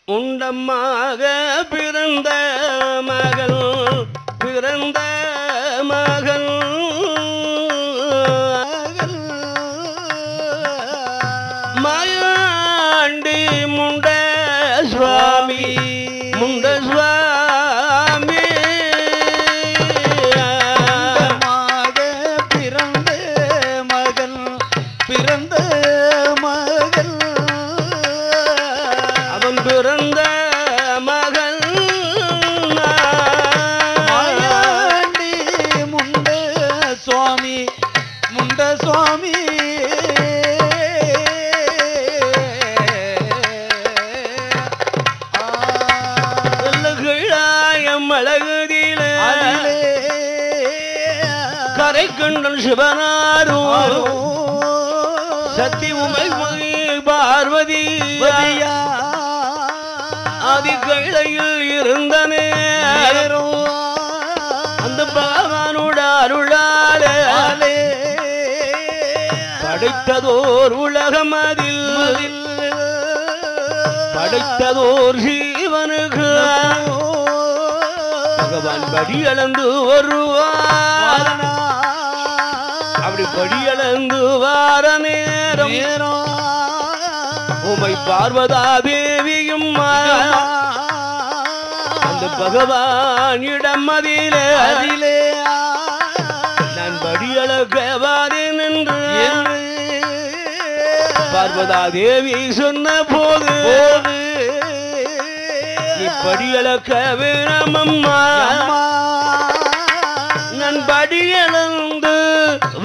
உண்டமாக பிறந்த மகள் மாயாண்டி முண்ட சுவாமி பிறந்த மகள் மாயாண்டி முண்ட சுவாமி அழகுதிலே கரை கண்டன் சிவனாரும் சத்தி உமை பார்வதி ஆதி கைலையில் இருந்த நேரம் அந்த பகவானோட அருளாலே படைத்ததோர் உலகம் அதில் படைத்ததோர் ஜீவனுக்கு பகவான் படியளந்து வருவார் அப்படி படியளந்து வார நேரம் உமை பார்வதா தேவியும் அந்த பகவானிடம் அதிலே நான் படியளக்கவாதேன் என்று பார்வதா தேவி சொன்ன போது படியளக்க வேணாமம்மா நான் படியளந்து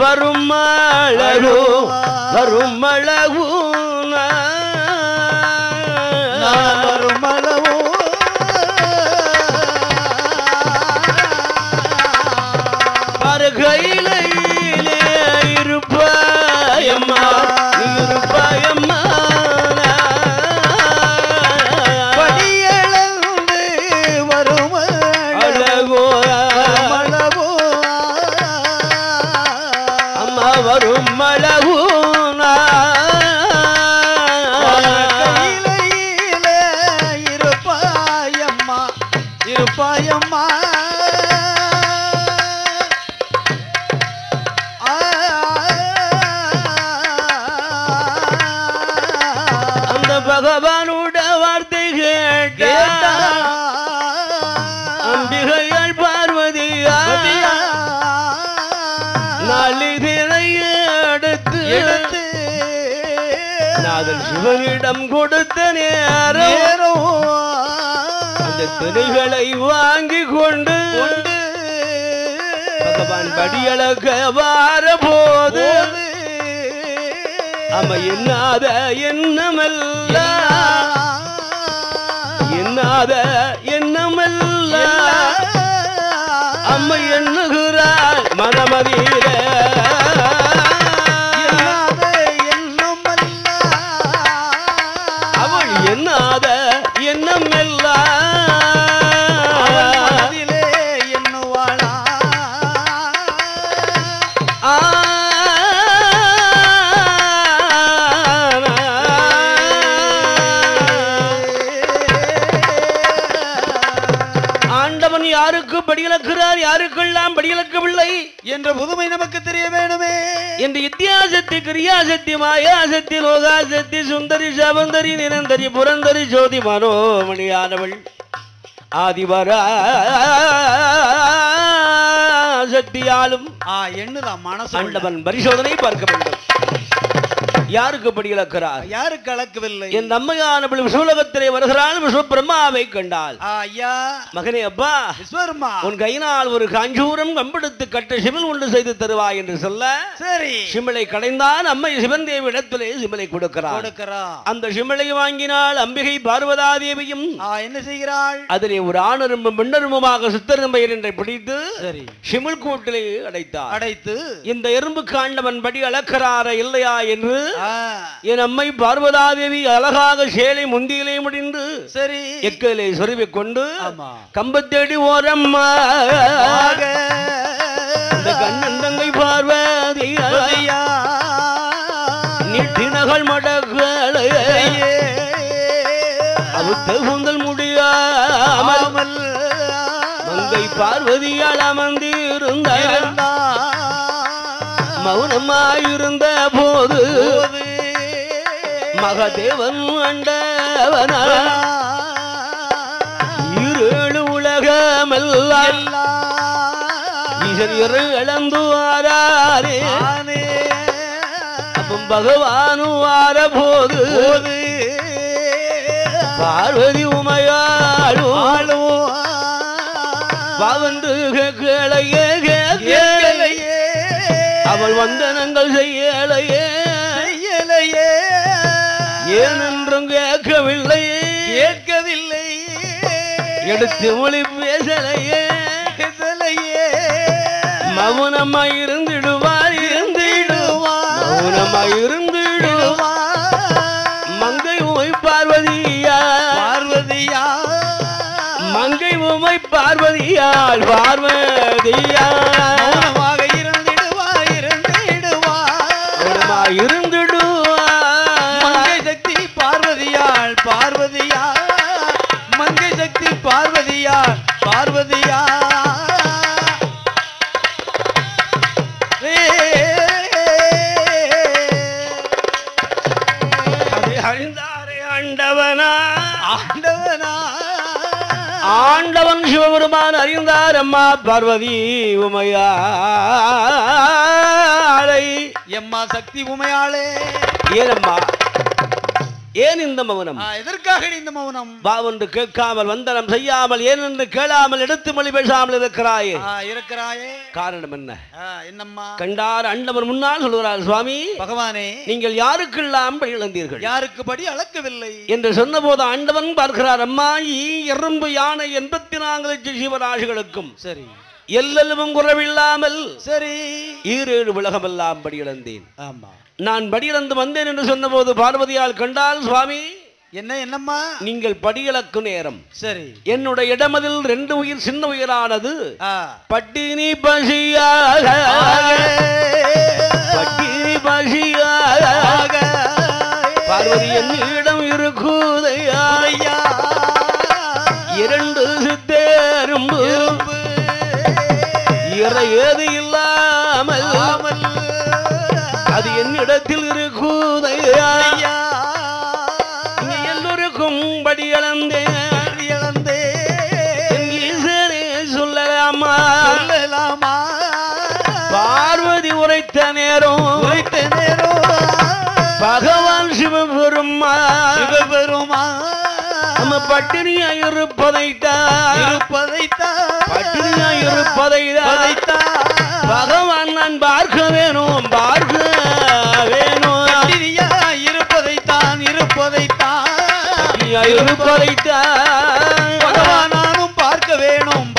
வரும் அழகு பருகையிலே இருப்பாயம்மா வரும் மலகுனா இருப்பாயம்மா அந்த பகவானோட வார்த்தை கேட்டா அம்பிகையால் பார்வதியா நாளிதினை எடுத்து நாதன் சிவனிடம் கொடுத்த நேரம் அந்த திணைகளை வாங்கி கொண்டு பகவான் படியளக்க வார போது அம்ம எண்ணாத எண்ணமல்ல அம்மை எண்ணுகிறாள் மனமதியில அவள் எண்ணாத எண்ணம் எல்லாம் எண்ணுவாளா ஆண்டவன் யாருக்கு படியளக்கிறார் யாருக்கெல்லாம் படியளக்கவில்லை என்ற புதுமை நமக்கு தெரிய வேணுமே என்று இத்தியாசக்தி கிரியாசக்தி மாயாசக்தி லோகாசக்தி சுந்தரி சவந்தரி நிரந்தரி புரந்தரி ஜோதி மனோமணியானவள் ஆதிவரா சக்தியாலும் எண்ணுதான் மனசு ஆண்டவன் பரிசோதனை பார்க்க வேண்டும் யாருக்கு படியளக்கிறார் யாருக்கு அளக்கவில்லை என் அம்மையானவள் விஸ்வலோகத்திலே வருகிறாள் விஸ்வபிரம்மாவை கண்டாள் ஐயா மகனே அப்பா விஸ்வபிரம்மா உன் கையினால் ஒரு காஞ்சூரம் கம்பெடுத்து கட்ட சிவன் ஒன்று செய்து தருவாய் என்று சொல்ல சரி சிமிளை கடைந்தான் அம்மை சிவன் தேவி இடத்திலே சிமிளை கொடுக்கிறார் அந்த சிமிளை வாங்கினால் அம்பிகை பார்வதா தேவியும் என்ன செய்கிறாள் அதிலே ஒரு ஆணரும்பும் பெண்ணரும்புமாக சித்தரும்பையர் என்றை பிடித்து சிமிழ் கூட்டிலே அடைத்து இந்த எறும்பு காண்டவன் படி அளக்கிறாரா இல்லையா என்று என் அம்மை பார்வதா தேவி அழகாக சேலை முந்தியிலே முடிந்து சரி எக்கலை சொருவிக் கொண்டு கம்பத்தேடி ஓரம்மா கண்ணன் தங்கை பார்வதி நீட்டினகள் மடக்களை தகுந்தல் முடியாமல் மங்கை பார்வதியால் அமர்ந்திருந்த மௌனமாயிருந்த போது மகதேவன் அண்டவனா ஈரேழு உலகமெல்லாம் ஈசன் இழந்து வாரே அப்பம் பகவானு வார போது பார்வதி உமையாளோ பாவன்று கேளையே அவள் வந்தனங்கள் செய்யலையே ஏனென்றும் கேட்கவில்லை எடுத்து மொழி பேசலையே மௌனமாய் இருந்திடுவார் மௌனமாய் இருந்திடுவார் மங்கை உமை பார்வதியா மங்கை உமை பார்வதியால் மௌனமாக இருந்திடுவார் மங்கை சக்தி பார்வதியால் மங்கை சக்தி பார்வதியா அறிந்தாரே ஆண்டவன் சிவபெருமான் அறிந்தார் அம்மா பார்வதி உமையாளை எம்மா சக்தி உமையாளே ஏனம்மா ஏன் இந்த மௌனம் எதற்காக இந்த மௌனம் பாவென்று கேட்காமல் வந்தனம் செய்யாமல் ஏனென்று கேளாமல் எடுத்து மொழி பேசாமல் இருக்கிறாயே காரணம் என்ன என்னம்மா கண்டார் அண்டவர் முன்னால் சொல்கிறார் சுவாமி பகவானே நீங்கள் யாருக்கெல்லாம் படி இழந்தீர்கள் யாருக்கு படி அளக்கவில்லை என்று சொன்ன போது ஆண்டவன் பார்க்கிறார் அம்மா எறும்பு யானை 84 ஜீவராசிகளுக்கும் சரி எல்லெல்லும் குறைவில்லாமல் சரி ஈரேழு உலகமெல்லாம் படி இழந்தேன் ஆமா நான் படியிழந்து வந்தேன் என்று சொன்ன போது பார்வதியால் கண்டால் சுவாமி என்னம்மா நீங்கள் படியிழக்கும் நேரம் சரி என்னுடைய இடமதில் 2 உயிர் சின்ன உயிரானது பட்டினி பசியாக பார்வதி என்னிடம் இருக்குதையா 2 சித்தேரும்பு இறை ஏது இல்லாமல் அது என்னிடத்தில் இருக்குதையா எல்லோருக்கும் படி இழந்தேன் சொல்லலாமா பார்வதி உரைத்த நேரம் பகவான் சிவபெருமா நம்ம பட்டினியாய் இருப்பதைத்தான் பகவான் நான் பார்க்க வேணும் இருப்பதைத்தான் பகவான் நானும் பார்க்க வேணும்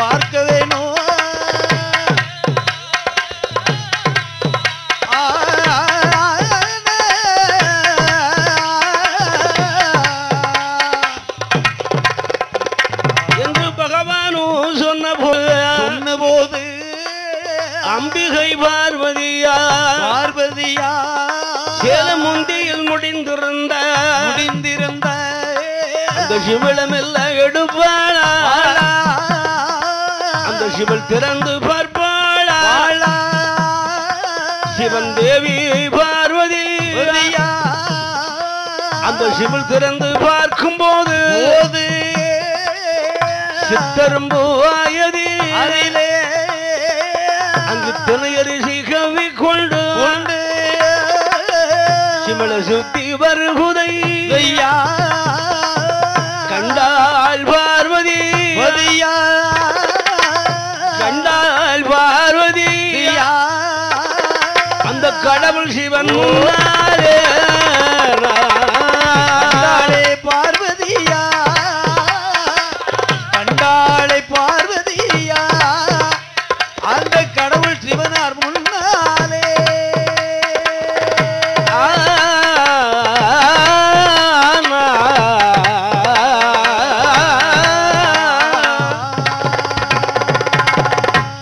என்று பகவானும் சொன்ன போது அம்பிகை பார்வதியா சேலம் முந்தியில் முடிந்திருந்த அந்த சிவளம் எல்லாம் எடுப்பாளா அந்த சிவல் திறந்து பார்ப்பாளா சிவன் தேவி பார்வதி அந்த சிவல் திறந்து பார்க்கும் போது சித்தரும்பு ஆயதி அங்கு திணையரிசி கவி கொண்டு சிவள சுத்தி வருகுதை கண்டாள் பார்வதி அந்த கடவுள் சிவன் கண்டாளை பார்வதியா அந்த கடவுள் சிவனார் முன்னாலே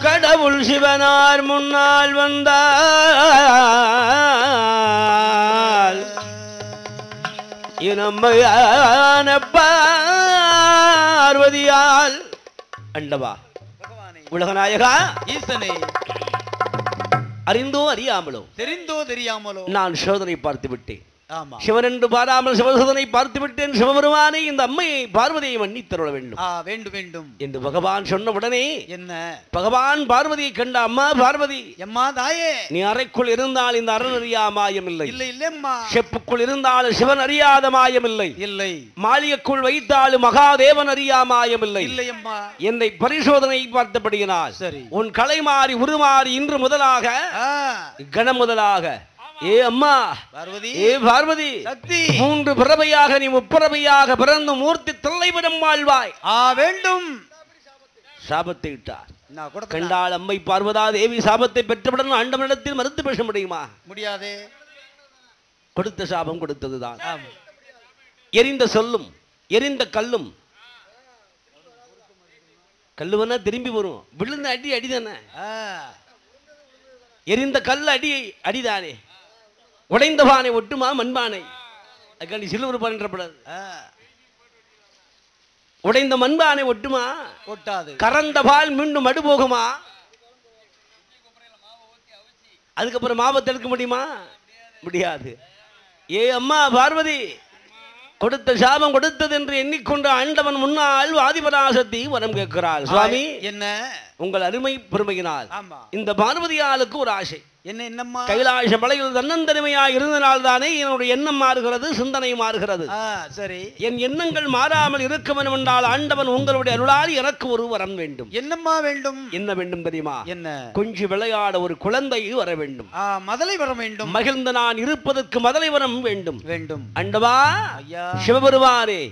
கடவுள் சிவனார் முன்னால் வந்தால் இனமையானப்பா பார்வதியால் அண்டவா உலகநாயகா ஈசனே, அறிந்தோ அறியாமலோ தெரிந்தோ தெரியாமலோ நான் சோதனை பார்த்து விட்டேன். ஆமா, சிவன் என்று பாராமல் சிவசோதனை பார்த்து விட்டேன். சிவபெருமானை இந்த அம்மையை பார்வதியை மன்னித் தருள வேண்டும். வேண்டும் வேண்டும் என்று பகவான் சொன்ன உடனே என்ன பகவான் பார்வதியை கண்ட, அம்மா பார்வதி, எம்மா தாயே, நீ அறைக்குள் இருந்தால் இந்த அரண் அறியா மாயம் இல்லை. இல்லை இல்லம்மா. செப்புக்குள் இருந்தாலும் சிவன் அறியாத மாயம் இல்லை. இல்லை. மாளிகைக்குள் வைத்தாலும் மகாதேவன் அறியா மாயம் இல்லை. இல்லை அம்மா. என்னை பரிசோதனை பார்த்தபடியினால் சரி, உன் கலை மாறி உருமாறி இன்று முதலாக கணம் முதலாக ஏ அம்மா பார்வதி, ஏ பார்வதி, சக்தி, 3 பிறவையாக நீ முப்பிறவையாக பிறந்து மூர்த்தி தொல்லைவிடம் வாழ்வாய் வேண்டும். சாபத்தை இட்டார். கண்டாள் அம்மை பார்வதா தேவி சாபத்தை பெற்றவுடன் ஆண்டவனிடத்தில் மறுத்து பேச முடியுமா? முடியாதே. கொடுத்த சாபம் கொடுத்ததுதான். எரிந்த சொல்லும் எரிந்த கல்லும், கல்லுவனா திரும்பி வரும், விழுந்த அடி அடிதானே. எரிந்த கல் அடி அடிதானே. உடைந்த பானை ஒட்டுமா மண்பானை? அதுக்காண்டி சிலுவர் பண்றப்படாது. உடைந்த மண்பானை ஒட்டுமா? ஒட்டாது. கறந்த பால் மீண்டும் மடு போகுமா? அதுக்கப்புறம் மாபத்தை எடுக்க முடியுமா? முடியாது. ஏ அம்மா பார்வதி, கொடுத்த சாபம் கொடுத்தது என்று எண்ணிக்கொண்டு ஆண்டவன் முன்னால் ஆதிபராசக்தி வரம் கேட்கிறாள். சுவாமி, என்ன உங்கள் அருமை பெருமையினால் இந்த பார்வதியாளுக்கு ஒரு ஆசை. என்ன? என்னம்மா? கைலாச மலையில் தன்னந்தனிமையா இருந்தனால் தானே என்னுடைய எண்ணம் மாறுகிறது, சிந்தனை மாறுகிறது. சரி, என் எண்ணங்கள் மாறாமல் இருக்க வேண்டும் என்றால் ஆண்டவன் உங்களுடைய அருளால் எனக்கு ஒரு வரம் வேண்டும். என்னம்மா வேண்டும்? என்ன வேண்டும் தெரியுமா? என்ன? கொஞ்சம் விளையாட ஒரு குழந்தை வர வேண்டும். மதலை வர வேண்டும். மகிழ்ந்த நான் இருப்பதற்கு மதலை வரம் வேண்டும். வேண்டும். அண்டவா சிவபெருமானே,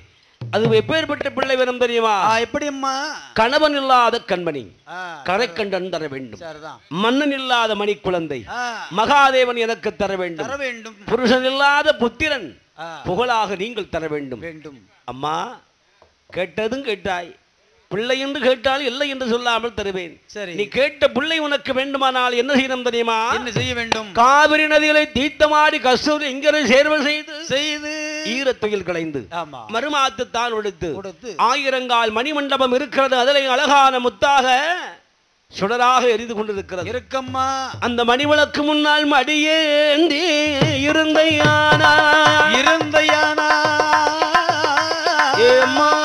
அது எப்பேற்பட்ட பிள்ளை வரும் தெரியுமா? எப்படி அம்மா? கணவன் இல்லாத கண்மணி, கரைக்கண்டன் தர வேண்டும். மன்னன் இல்லாத மணி குழந்தை மகாதேவன் எனக்கு தர வேண்டும். புருஷன் இல்லாத புத்திரன் புகழாக நீங்கள் தர வேண்டும். அம்மா, கேட்டதும் கேட்டாய். பிள்ளை என்று கேட்டால் இல்லை என்று சொல்லாமல் தருவேன். சரி, நீ கேட்ட பிள்ளை உனக்கு வேண்டுமானால் என்ன செய்யணும் தெரியுமா? என்ன செய்ய வேண்டும்? காவிரி நதிகளை தீர்த்தமாடி கஸ்தூரி இங்கே சேர்வை செய்து ஈரத்துயில் களைந்து மறுமாத்து தான் கொடுத்து 1000 மணிமண்டபம் இருக்கிறது. அதிலே அழகான முத்தாக சுடராக எரிந்து கொண்டிருக்கிறது. இருக்கம்மா, அந்த மணிவிளக்கு முன்னால் மடியேந்தி இருந்தையானா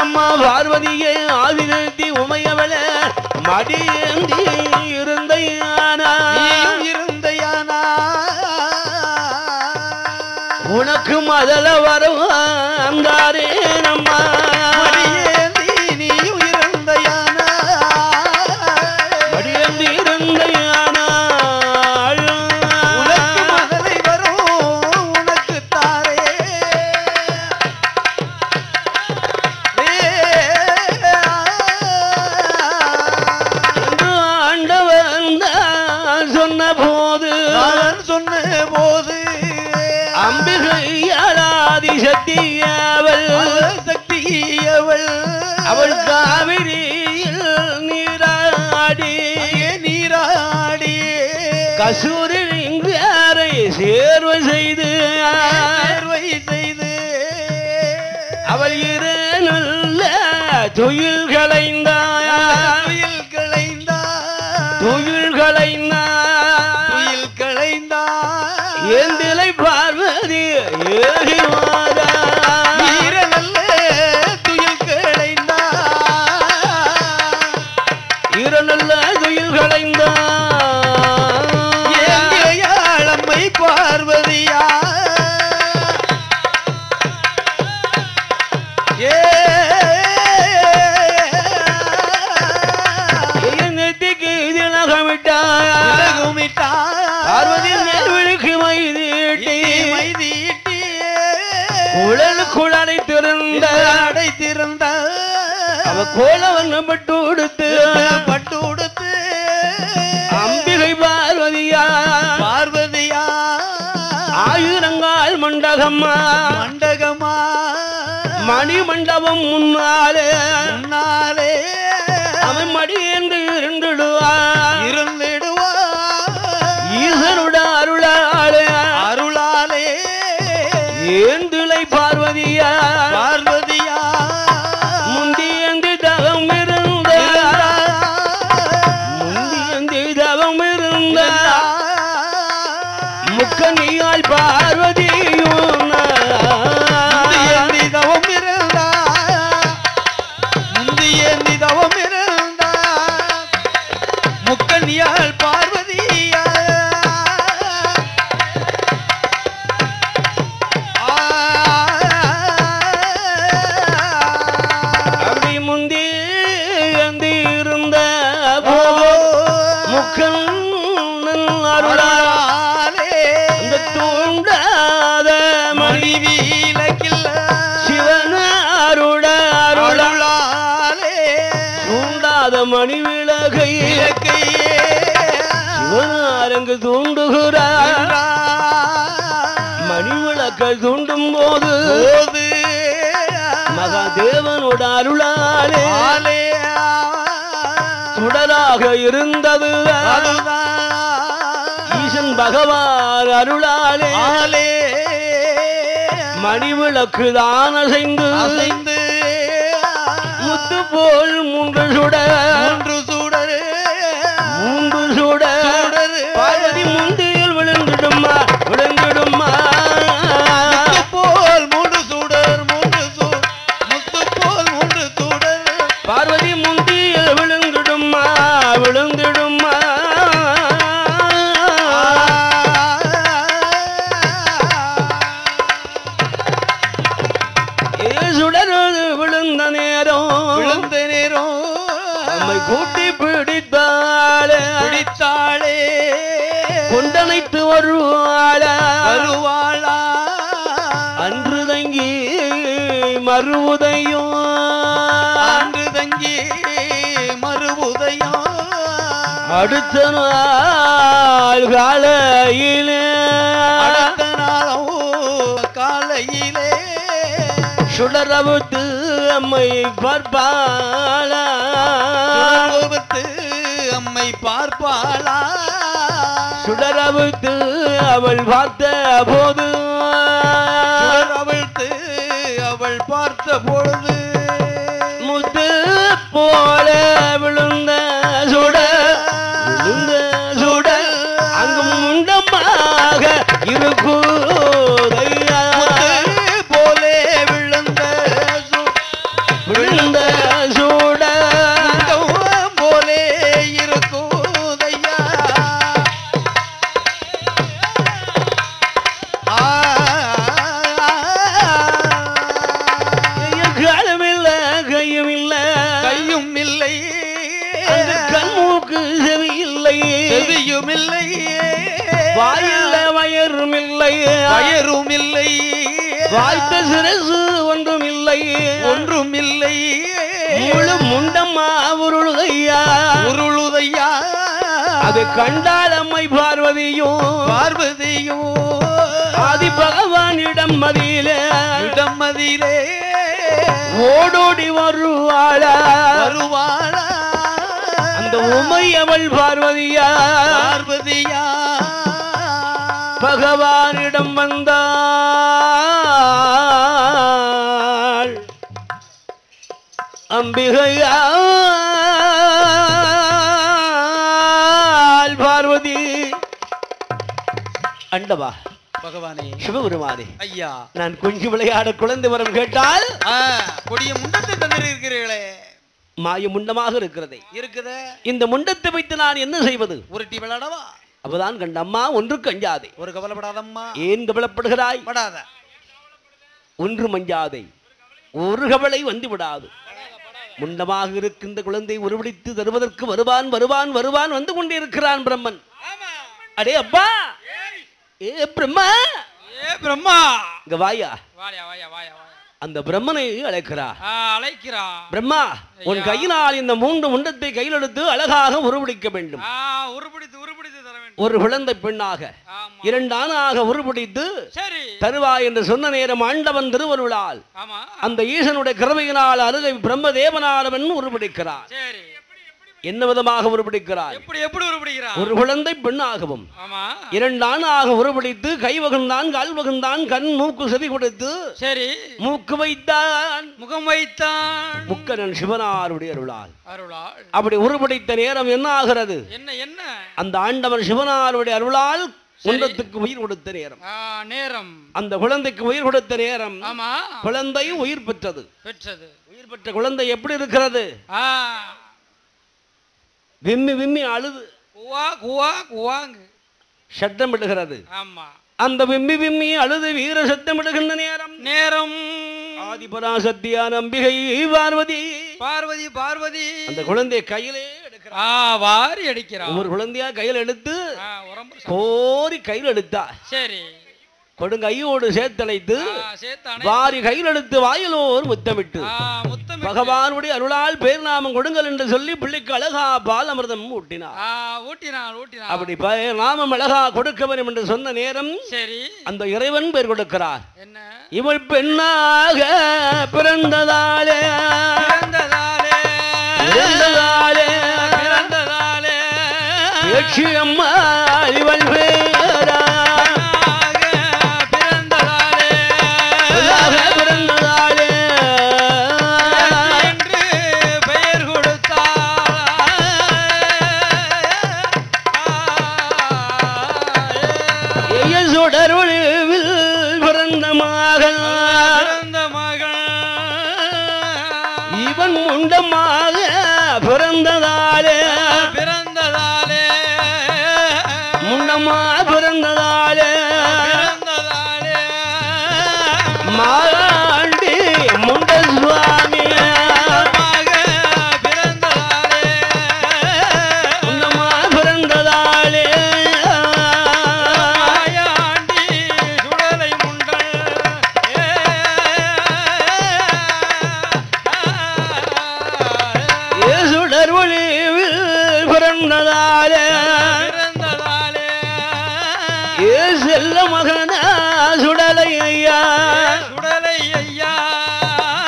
அம்மா பார்வதியே, ஆதிநேத்தி உமையவள மடியேந்தி இருந்தையானா உனக்கு மதல வரும் அந்தாரே நம்மா மடியேந்தி நீயும் இருந்தையானா மடியேந்தி இருந்தையானா உனக்கு மதலை வரும் உனக்கு தாரே என்று ஆண்டவன் சொன்ன போது அம்பிகை அலாதி சக்தியவள் அவள் காவிரியில் நீராடி கசூரி இங்காரை சேர்வை செய்து அவள் இரு நல்ல துயில் களைந்தாள். ஏந்திலை பார்வதி ஏகி மாதா நல்ல துயில் களைந்தா நல்ல துயில் களைந்தா ஏழம்மை பார்வதியா நெத்திக்கு திலகமிட்டா பார்வதி நேர்விழுக்கு மைதீட்டி குழலை திறந்த அவ கோலவன் பட்டு உடுத்து அம்பிகை பார்வதியா 1000 மண்டகமா மணி மண்டபம் முன்னாலே அவன் மடியேந்து இருந்திடுவா ஈசனுட அருளாலே ஏந்திலை பார்வதியா முந்தியந்து தக முக்கனியால் பார்வதியும் தவம் இருந்தா முந்திய தவம் இருந்தா முக்கனியால் பார்வதியா அப்படி முந்தி இருந்த முக்கன் அருளாலே அந்த தூண்டாத மணிவீலக்கில்ல சிவனாருட அருளாலே தூண்டாத மணி விளக்கை சிவனாரங்கு தூண்டுகிறார் மணி விளக்கை தூண்டும் போது மகாதேவனோட அருளாலே சுடராக இருந்தது ஈசன் பகவான் அருளாலே மணி விளக்கு தான் அசைந்து முத்து போல் மூன்று சுடர் பார்வதி முந்தியில் விழுந்துடுமா போல் மூன்று சுடர் முத்து போல் மூன்று சுடர் பார்வதி முந்தியில் விழுந்துடுமா சுடர் விழுந்த நேரம் நம்மை கூட்டி பிடித்தாளே கொண்டனைத்து வருவாளா அன்று தங்கி மறுவுதையும் அடுத்த நாள் காலையிலே சுடரவுத்து அம்மை பார்ப்பாளா சுடரவுத்து அவள் பார்த்த போது முத்து போல விழுந்த சுட அங்கு முண்டமாக இருக்குதையா போலே விழுந்த சுட போலே இருக்குதையா காலமில்ல கையும் இல்லை கண்மூக்கு செவியும் இல்லை வாயில்ல வயரும் இல்லை வாய்த்த சிரசு ஒன்றும் இல்லை முழு முண்டம்மா உருளுதையா அது கண்டால் அம்மை பார்வதியும் ஆதி பகவானிடம் மதியிலே ஓடோடி வருவாளா அந்த உமை அவள் பார்வதியா பகவானிடம் வந்தாள் அம்பிகையால் பார்வதி அண்டவா பகவானே சிவபெருமானே ஐயா நான் கொஞ்சம் விளையாட குழந்தை வரம் கேட்டால் கொடிய முண்டத்தை தந்திருக்கிறீர்களே மாய முண்டமாக இருக்கிறதே இந்த முண்டத்தை வைத்து நான் என்ன செய்வது உருட்டி விளையாடவா அப்பதான் கண்ட அம்மா ஒன்றுக்கு அஞ்சாதே ஒரு கவலைப்படாதம்மா ஏன் கவலைப்படுகிறாய் படாத ஒன்று மஞ்சாதே ஒரு கவலை வந்து விடாது முண்டமாக இருக்கின்ற குழந்தை உருவடித்து தருவதற்கு வருவான் வந்து கொண்டே இருக்கிறான் பிரம்மன் அடே அப்பா ஏ பிரம்மா இங்க வாயா அந்த பிரம்மனை அழைக்கிறார் பிரம்மா உன் கையினால் இந்த மூன்று முண்டத்தை கையில் எடுத்து அழகாக உருவடிக்க வேண்டும் ஒரு குழந்தை பெண்ணாக இரண்டு ஆணாக உருவடித்து தருவாய் என்று சொன்ன நேரம் ஆண்டவன் திருவருளால் அந்த ஈசனுடைய கிருபையினால் அருகை பிரம்மதேவனானவன் உருவடிக்கிறார் என்ன விதமாக உருவடிக்கிறார் ஒரு குழந்தை பெண்ணாகவும் இரண்டு ஆணாக உருவடித்து கை வகுந்தான் கால் வகுந்தான் கண் மூக்கு செவி கொடுத்து மூக்கு வைத்தான் முகம் வைத்தான் முக்கரன் சிவனாருடைய அருளால் அப்படி உருவடித்த நேரம் என்ன ஆகிறது அந்த ஆண்டவன் சிவனாருடைய அருளால் முண்டத்துக்கு உயிர் கொடுத்த நேரம். நேரம் அந்த குழந்தைக்கு உயிர் கொடுத்த நேரம். ஆமா. குழந்தை உயிர் பெற்றது. உயிர் பெற்ற குழந்தை எப்படி இருக்கிறது? விம்மி விம்மி அழுது குவா குவா குவாங்க சத்தமிடுகிறது. ஆமா. அந்த விம்மி விம்மி அழுது வீர சத்தமிடுகின்ற நேரம் ஆதிபராசக்தியான அம்பிகை பார்வதி பார்வதி பார்வதி அந்த குழந்தையை கையிலே வாரி அடிக்கிறார். ஒரு குழந்தையா கையில் எடுத்து கோரி கையில் எடுத்தா. சரி. கொடுங்கையோடு சேர்த்தழைத்து வாரி கையில் எடுத்து வாயிலோர் முத்தமிட்டு பகவானுடைய அருளால் பேர் நாமம் கொடுங்கள் என்று சொல்லி பிள்ளைக்கு அழகா பால் அமிர்தம் ஊட்டினார். அப்படி நாமம் அழகா கொடுக்க வேண்டும் என்று சொன்ன நேரம் சரி அந்த இறைவன் பேர் கொடுக்கிறார். இவள் பெண்ணாக பிறந்ததாலே அம்மா இவள் பேரா பிறந்ததாலே என்று பெயர் கொடுத்தார். சுடரொளிவில் பிறந்த மகள் இவன் முண்டமாக பிறந்ததாலே முண்டமா பிறந்ததாலே மாண்டி முண்ட சுவாமி முண்டமா பிறந்ததாலே சுடர் ஒளிவில் பிறந்ததாலே செல்ல மகனா சுடலை ஐயா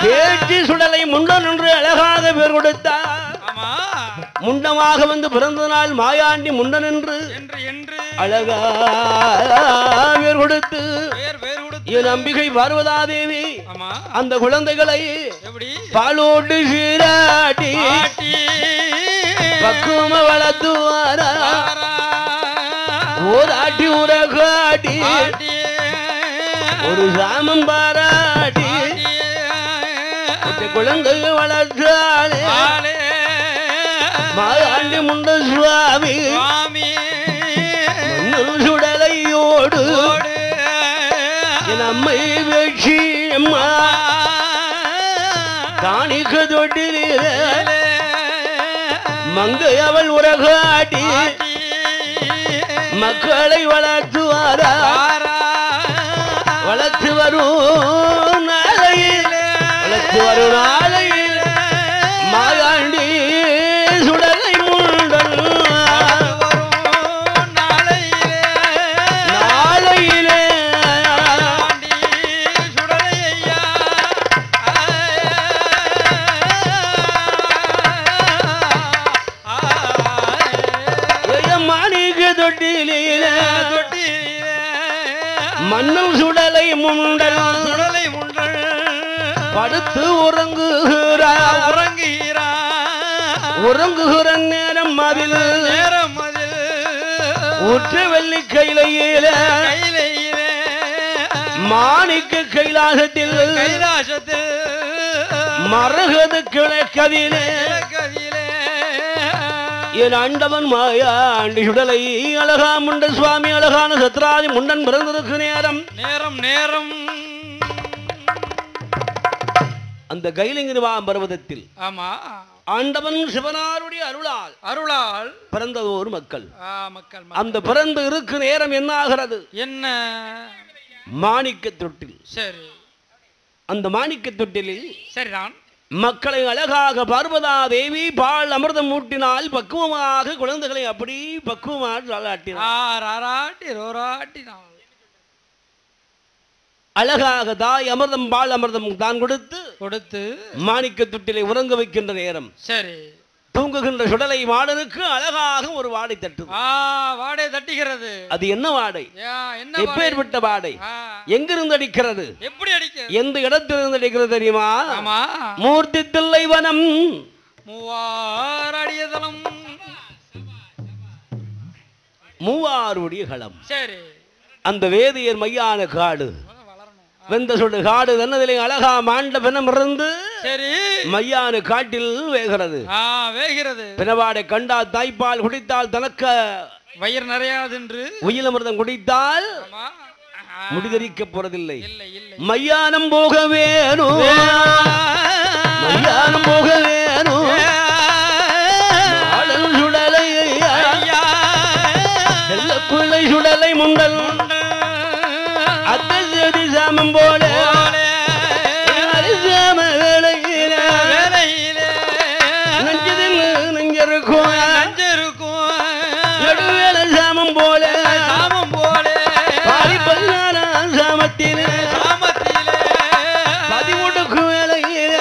கேட்டி சுடலை முண்டன் என்று அழகாக பேர் கொடுத்தார். முண்டமாக வந்து பிறந்த நாள் மாயாண்டி முண்டன் என்று அழகா பேர் கொடுத்து என் அம்பிகை பார்வதாதேவி அந்த குழந்தைகளை பாலோடு சீராட்டி பக்குவம வளர்த்துவாரா. ஓராட்டி உரகாட்டி ஒரு சாமம் பாராட்டி குழந்தை வளர்த்தாலே மாயாண்டி முண்ட சுவாமி சுடலையோடு என் அம்மை வெற்றி அம்மா காணிக்க தொட்டிலே மங்கை அவள் உரகாட்டி மக்களை வளர்த்துவாரா. வளர்த்து வரும் நாளையில் மாயாண்டி சுடலை முண்டன் நாளையிலே மாணிக்க தொட்டிலே மன்னும் சுடலை முண்டல் படுத்து உறங்குகிற நேரம் அதில் உற்ற வெள்ளி கையிலே மாணிக்க கைலாசத்தில் மரகது கிழக்கதிலே என் ஆண்டவன் மாயாண்டி சுடலை அழகா முண்ட சுவாமி அழகான சத்ராஜி முண்டன் பிறந்திருக்கு நேரம் அந்த கைலிங்கிருவாம் பர்வதத்தில் ஆண்டவன் சிவனாருடைய அருளால் பிறந்ததோர் மக்கள். அந்த பிறந்து இருக்கு நேரம் என்ன ஆகிறது? என்ன மாணிக்க தொட்டில். சரி. அந்த மாணிக்க தொட்டிலில் சரிதான் மக்களை அழகாக பார்வதா தேவி பால் அமிர்தம் ஊட்டினால் பக்குவமாக குழந்தைகளை அப்படி பக்குவமாக ஆட்டினாள். அழகாக தாய் அமிர்தம் பால் அமிர்தம் தான் கொடுத்து மாணிக்க தொட்டிலை உறங்க வைக்கின்ற நேரம் சரி தூங்குகின்ற சுடலை மாடனுக்கு அழகாக ஒரு வாடை தட்டுகிறது. அது என்ன வாடை? எப்பேற்பட்ட வாடை? எங்கிருந்து அடிக்கிறது? எப்படி அடிக்கிறது? எந்த இடத்திலிருந்து அடிக்கிறது தெரியுமா? மூர்த்தி தில்லை வனம் மூவாரடியதலம் மூவாருடைய களம். சரி. அந்த வேதியர் மையான காடு வெந்த சொல்லு காடு தன்னதிலே அழகா மாண்ட பிணம் இருந்து சரி மையான காட்டில் வேகிறது. வேகிறது. பிணவாடை கண்டா தாய்ப்பால் குடித்தால் தனக்கு வயிறு நிறையாது என்று உயிலமிர்தம் குடித்தால் முடிதறிக்க போறதில்லை. மையானம் போக வேணும், மையானம் போக வேணும். சுடலை பிள்ளை சுடலை முண்டல் அத்தடி சாமம் போல சாம வேலையில நெஞ்சிருக்கும் நடுவேல சாமம் போல பாதி 14 சாமத்தில பதிமுடுக்கு வேலையில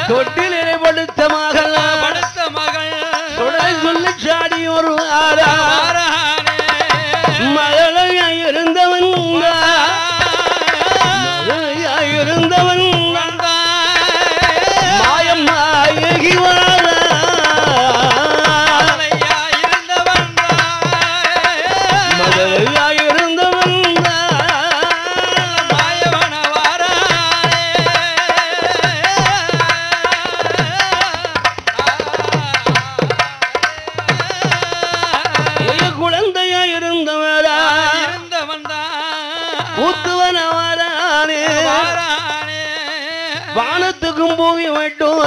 தொட்டிலே படுத்த மகள் சுடலை சொல்லி சாடி ஒரு மகளையாயிருந்தவன் மகளையாயிருந்தவன் மாயம் மாயகி வாழ மகளையாயிருந்தவன் வானத்துக்கும் பூமி மட்டும்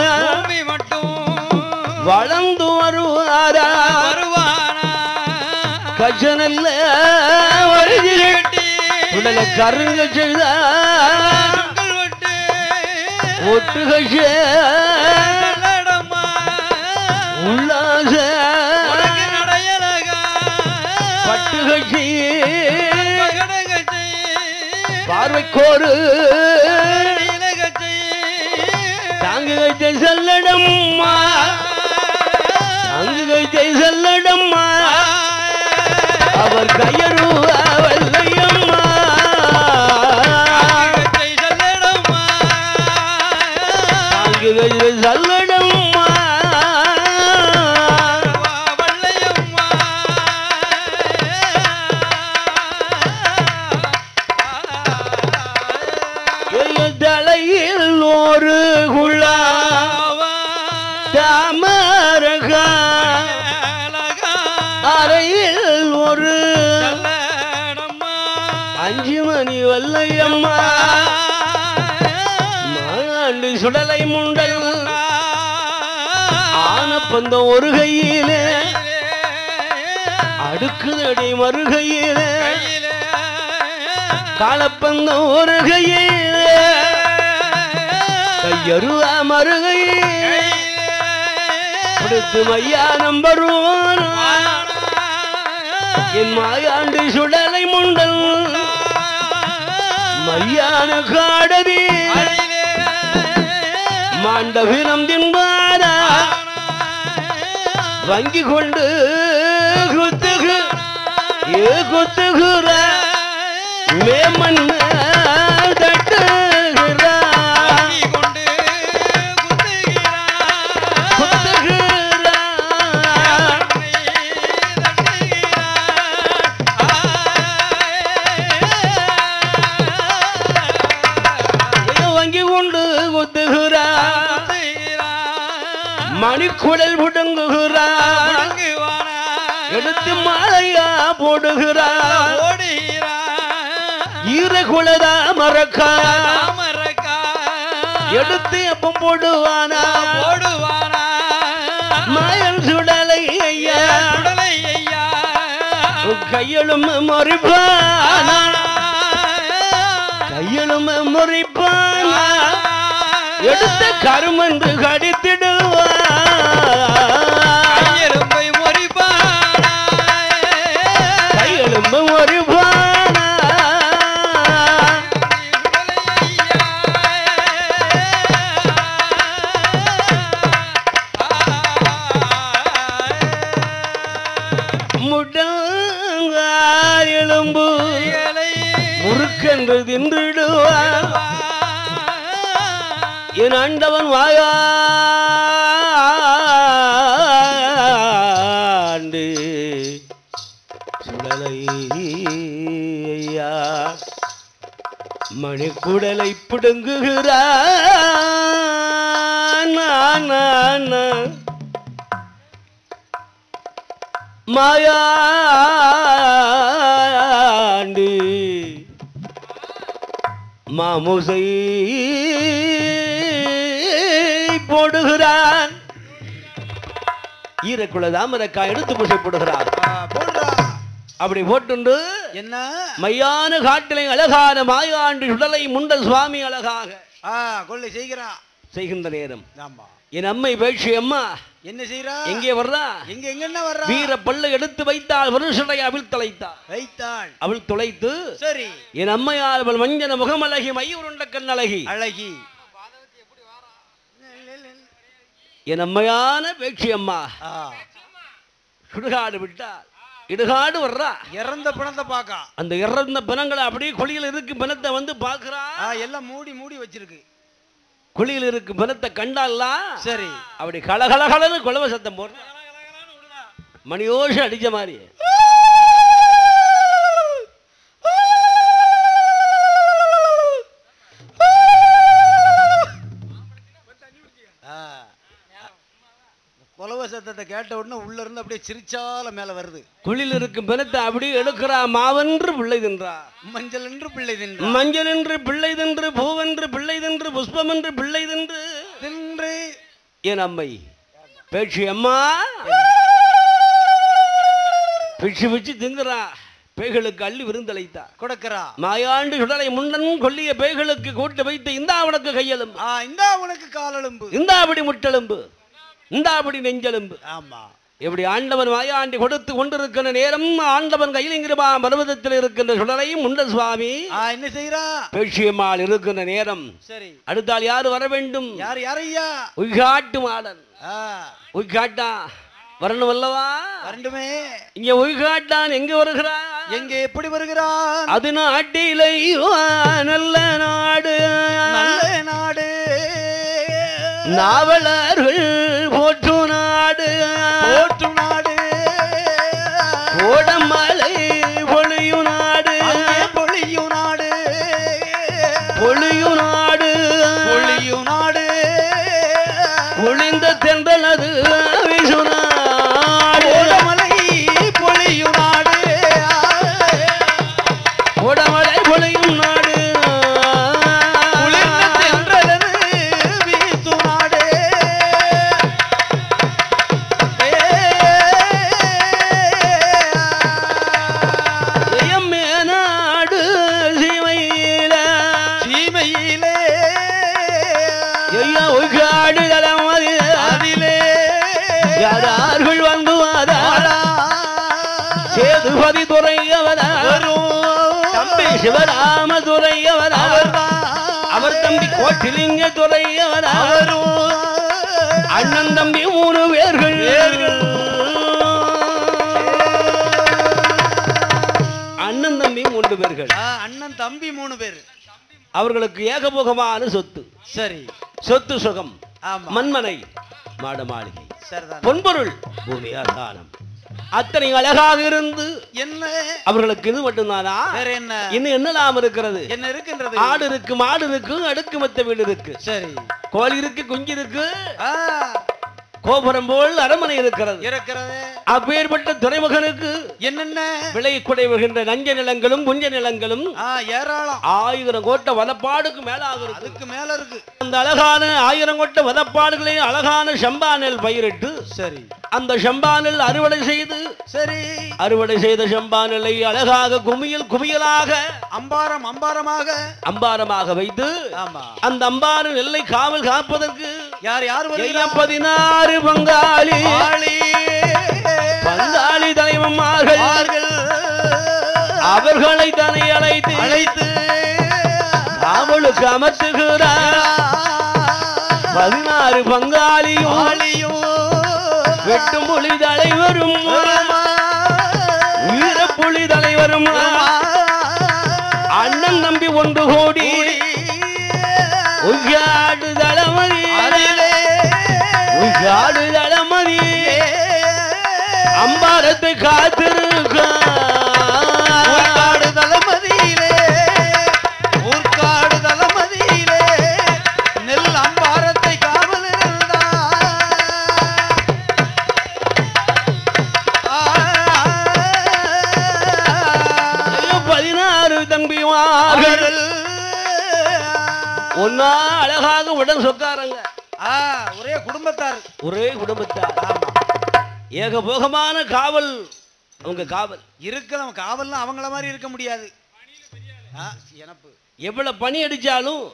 வளர்ந்து வருவாரா கஜனல்ல உடலை கருங்க செய்த ஒட்டு கஷ உல்லாச பட்டு கட்சி பார்வைக்கோரு தாங்கு கைத்தை செல்லடம்மா தாங்கு கைத்தை செல்லடம்மா அவர் கையருவா வல்லையம்மா தாங்கு கைத்தை செல்லடம்மா தலையில் ஒரு குழா தாமரகா அறையில் ஒரு 5 மணி வல்லையம்மா மாண்டு சுடலை முண்டல் ஆனப்பந்தம் ஒரு கையிலே அடுக்குதடி மறுகையிலே காலப்பந்தம் ஒரு கையிலே கையருவா மறுகையிலே அடுத்து மையானம் வருவான் என் மாயாண்டு சுடலை முண்டல் மையான காடதி மாண்டபினம் தின்பாரா வங்கி கொண்டு குத்துகு குத்துகுற மேமன் தட்டுகிற வங்கி கொண்டு குத்துகிற மணிக்குடல் புடுங்குகிறா எடுத்து மாலையா போடுகிறா ஈரகுலதா மறக்கா எடுத்து எப்ப போடுவானா மாயல் சுடலை ஐயா கையெழும் முறிப்பானா கையெழும் முறிப்பானா எடுத்த கருமன்று கடித்திடுவா கையெழும்பை முறிப்பானா கையெழும்பு முறிப்பானா முடங்கால் எலும்பு முறுக்கென்று தின்றுடுவா என் ஆண்டவன் வாயாண்டு மணிக்குடலை மணிக்குடலை பிடுங்குகிறான் மாயாண்டி மாமுசை போடுகிறான் ஈரக்குள்ள தாமரக்காய் எடுத்து பூசை போடுகிறார் அப்படி போட்டுண்டு என்ன மையான காட்டிலை அழகான மாயாண்டி சுடலை முண்டல் சுவாமி அழகாக கொள்ளை செய்கிறான் செய்கின்ற நேரம் என் அம்மை பேட்சி அம்மா என்ன செய்யறா எங்கே வர்றா எங்க வர்றா வீர பல்லை எடுத்து வைத்தாள் வருஷனை அவள் வைத்தாள் அவள் துளைத்து சரி என் அம்மையால் அவள் மஞ்சன முகமழகி மையுருண்ட கண் அழகி என் அம்மையான பேட்சி அம்மா சுடுகாடு விட்டால் இடுகாடு வர்றா இறந்த பிணத்தை பாக்கா அந்த இறந்த பிணங்களை அப்படியே குழியில் இருக்கு பிணத்தை வந்து பாக்குறா எல்லாம் மூடி வச்சிருக்கு குழியில் இருக்கு பிணத்தை கண்டால சரி அப்படி கலகலகலன்னு குலவ சத்தம் போடுற மணியோஷம் அடிச்ச மாதிரி குலவ சத்தத்தை கேட்ட உடனே உள்ள இருந்து அப்படியே சிரிச்சால மேல வருது குழியில் இருக்கும் பிணத்தை அப்படியே எடுக்கிறா மாவென்று பிள்ளை தின்றா மஞ்சள் என்று பிள்ளை தின்றா மஞ்சள் என்று பிள்ளை தின்று பூவென்று பிள்ளை தின்று புஷ்பம் என்று பிள்ளை தின்று தின்று என் அம்மை பேட்சி அம்மா பிச்சு பிச்சு திங்குறா பேய்களுக்கு அள்ளி விருந்தளித்தா கொடுக்கிறா மாயாண்டு சுடலை முண்டன் கொல்லிய பேய்களுக்கு கூட்டு வைத்து இந்தா உனக்கு கையெலும்பு இந்தா உனக்கு காலெலும்பு இந்தாபடி முட்டெலும்பு இந்தாபடி நெஞ்செலும்பு ஆமா எப்படி ஆண்டவன் மாயாண்டி கொடுத்து கொண்டிருக்கிற நேரம் ஆண்டவன் கையிலிங்கிருமா பர்வதத்தில் இருக்கின்ற சுடலை முண்டல் சுவாமி என்ன செய்யறா பேட்சியம்மாள் இருக்கின்ற நேரம் சரி அடுத்தால் யாரு வர வேண்டும் யாரையா உய்காட்டு மாடன் உய்காட்டா வரணும் அல்லவா வரண்டுமே இங்க உய்காட்டான் எங்க வருகிறான் எங்க எப்படி வருகிறான் அது நாட்டிலை நல்ல நாடு நல்ல நாடு நாவலர்கள் போற்று நாடு கோடமலை பொழியு நாடு பொழிந்த தென்றலது கோடமலை பொழியும் நாடு சேதுபதி துறையவரா தம்பி சிவராம துறையவரா அவர் தம்பி கோட்டிலிங்க துறையவரா அண்ணன் தம்பி 3 பேர்கள் அண்ணன் தம்பி 3 பேர்கள் அண்ணன் தம்பி 3 பேர் அவர்களுக்கு ஏகபோகமான சொத்து சரி சொத்து சுகம் மண்மனை மாட மாளிகை பொன்பொருள் பூமி ஆதானம் அத்தனை அழகாக இருந்து என்ன அவர்களுக்கு இது மட்டும்தானா வேற என்ன இன்னும் என்னலாம் இருக்கிறது என்ன இருக்கின்றது ஆடு இருக்கு மாடு இருக்கு அடுக்குமத்த வீடு இருக்கு சரி கோழி இருக்கு குஞ்சு இருக்கு கோபுரம் போல் அரண்மனை இருக்கிறது அப்பேற்பட்ட துறைமுகனுக்கு என்னென்ன விலை குறைவுகின்ற நஞ்ச நிலங்களும் புஞ்ச நிலங்களும் ஏராளம் 1000 கோட்டை வதப்பாடுக்கு மேலாக இருக்கு அதுக்கு மேல இருக்கு அந்த அழகான 1000 கோட்டை வதப்பாடுகளை அழகான சம்பா நெல் பயிரிட்டு சரி அந்த சம்பா நெல் அறுவடை செய்து சரி அறுவடை செய்த சம்பா நெல்லை அழகாக குமியலாக அம்பாரமாக வைத்து அந்த அம்பார நெல்லை காவல் காப்பதற்கு யார் 16 பங்காளி தலைவன்மார்கள் அவர்களை தன்னை அழைத்து காவலுக்கு அமர்த்துகிறார் 16 பங்காளியும் வெட்டும் புலி தலைவரும் வீரப்புலி தலைவரும் அண்ணன் நம்பி ஒன்று கோடி உய்யாடு தளமதி அம்பாரத்தை காத்திருக்க தலைவமார்கள் ஒன்னா அழகாக உடன் சொக்காரங்க. ஒரே குடும்பத்தார், ஒரே குடும்பத்தார். ஏகபோகமான காவல். அவங்க காவல் இருக்கு. நம்ம காவல்லாம் அவங்கள மாதிரி இருக்க முடியாது. எவ்வளவு பனி அடிச்சாலும்,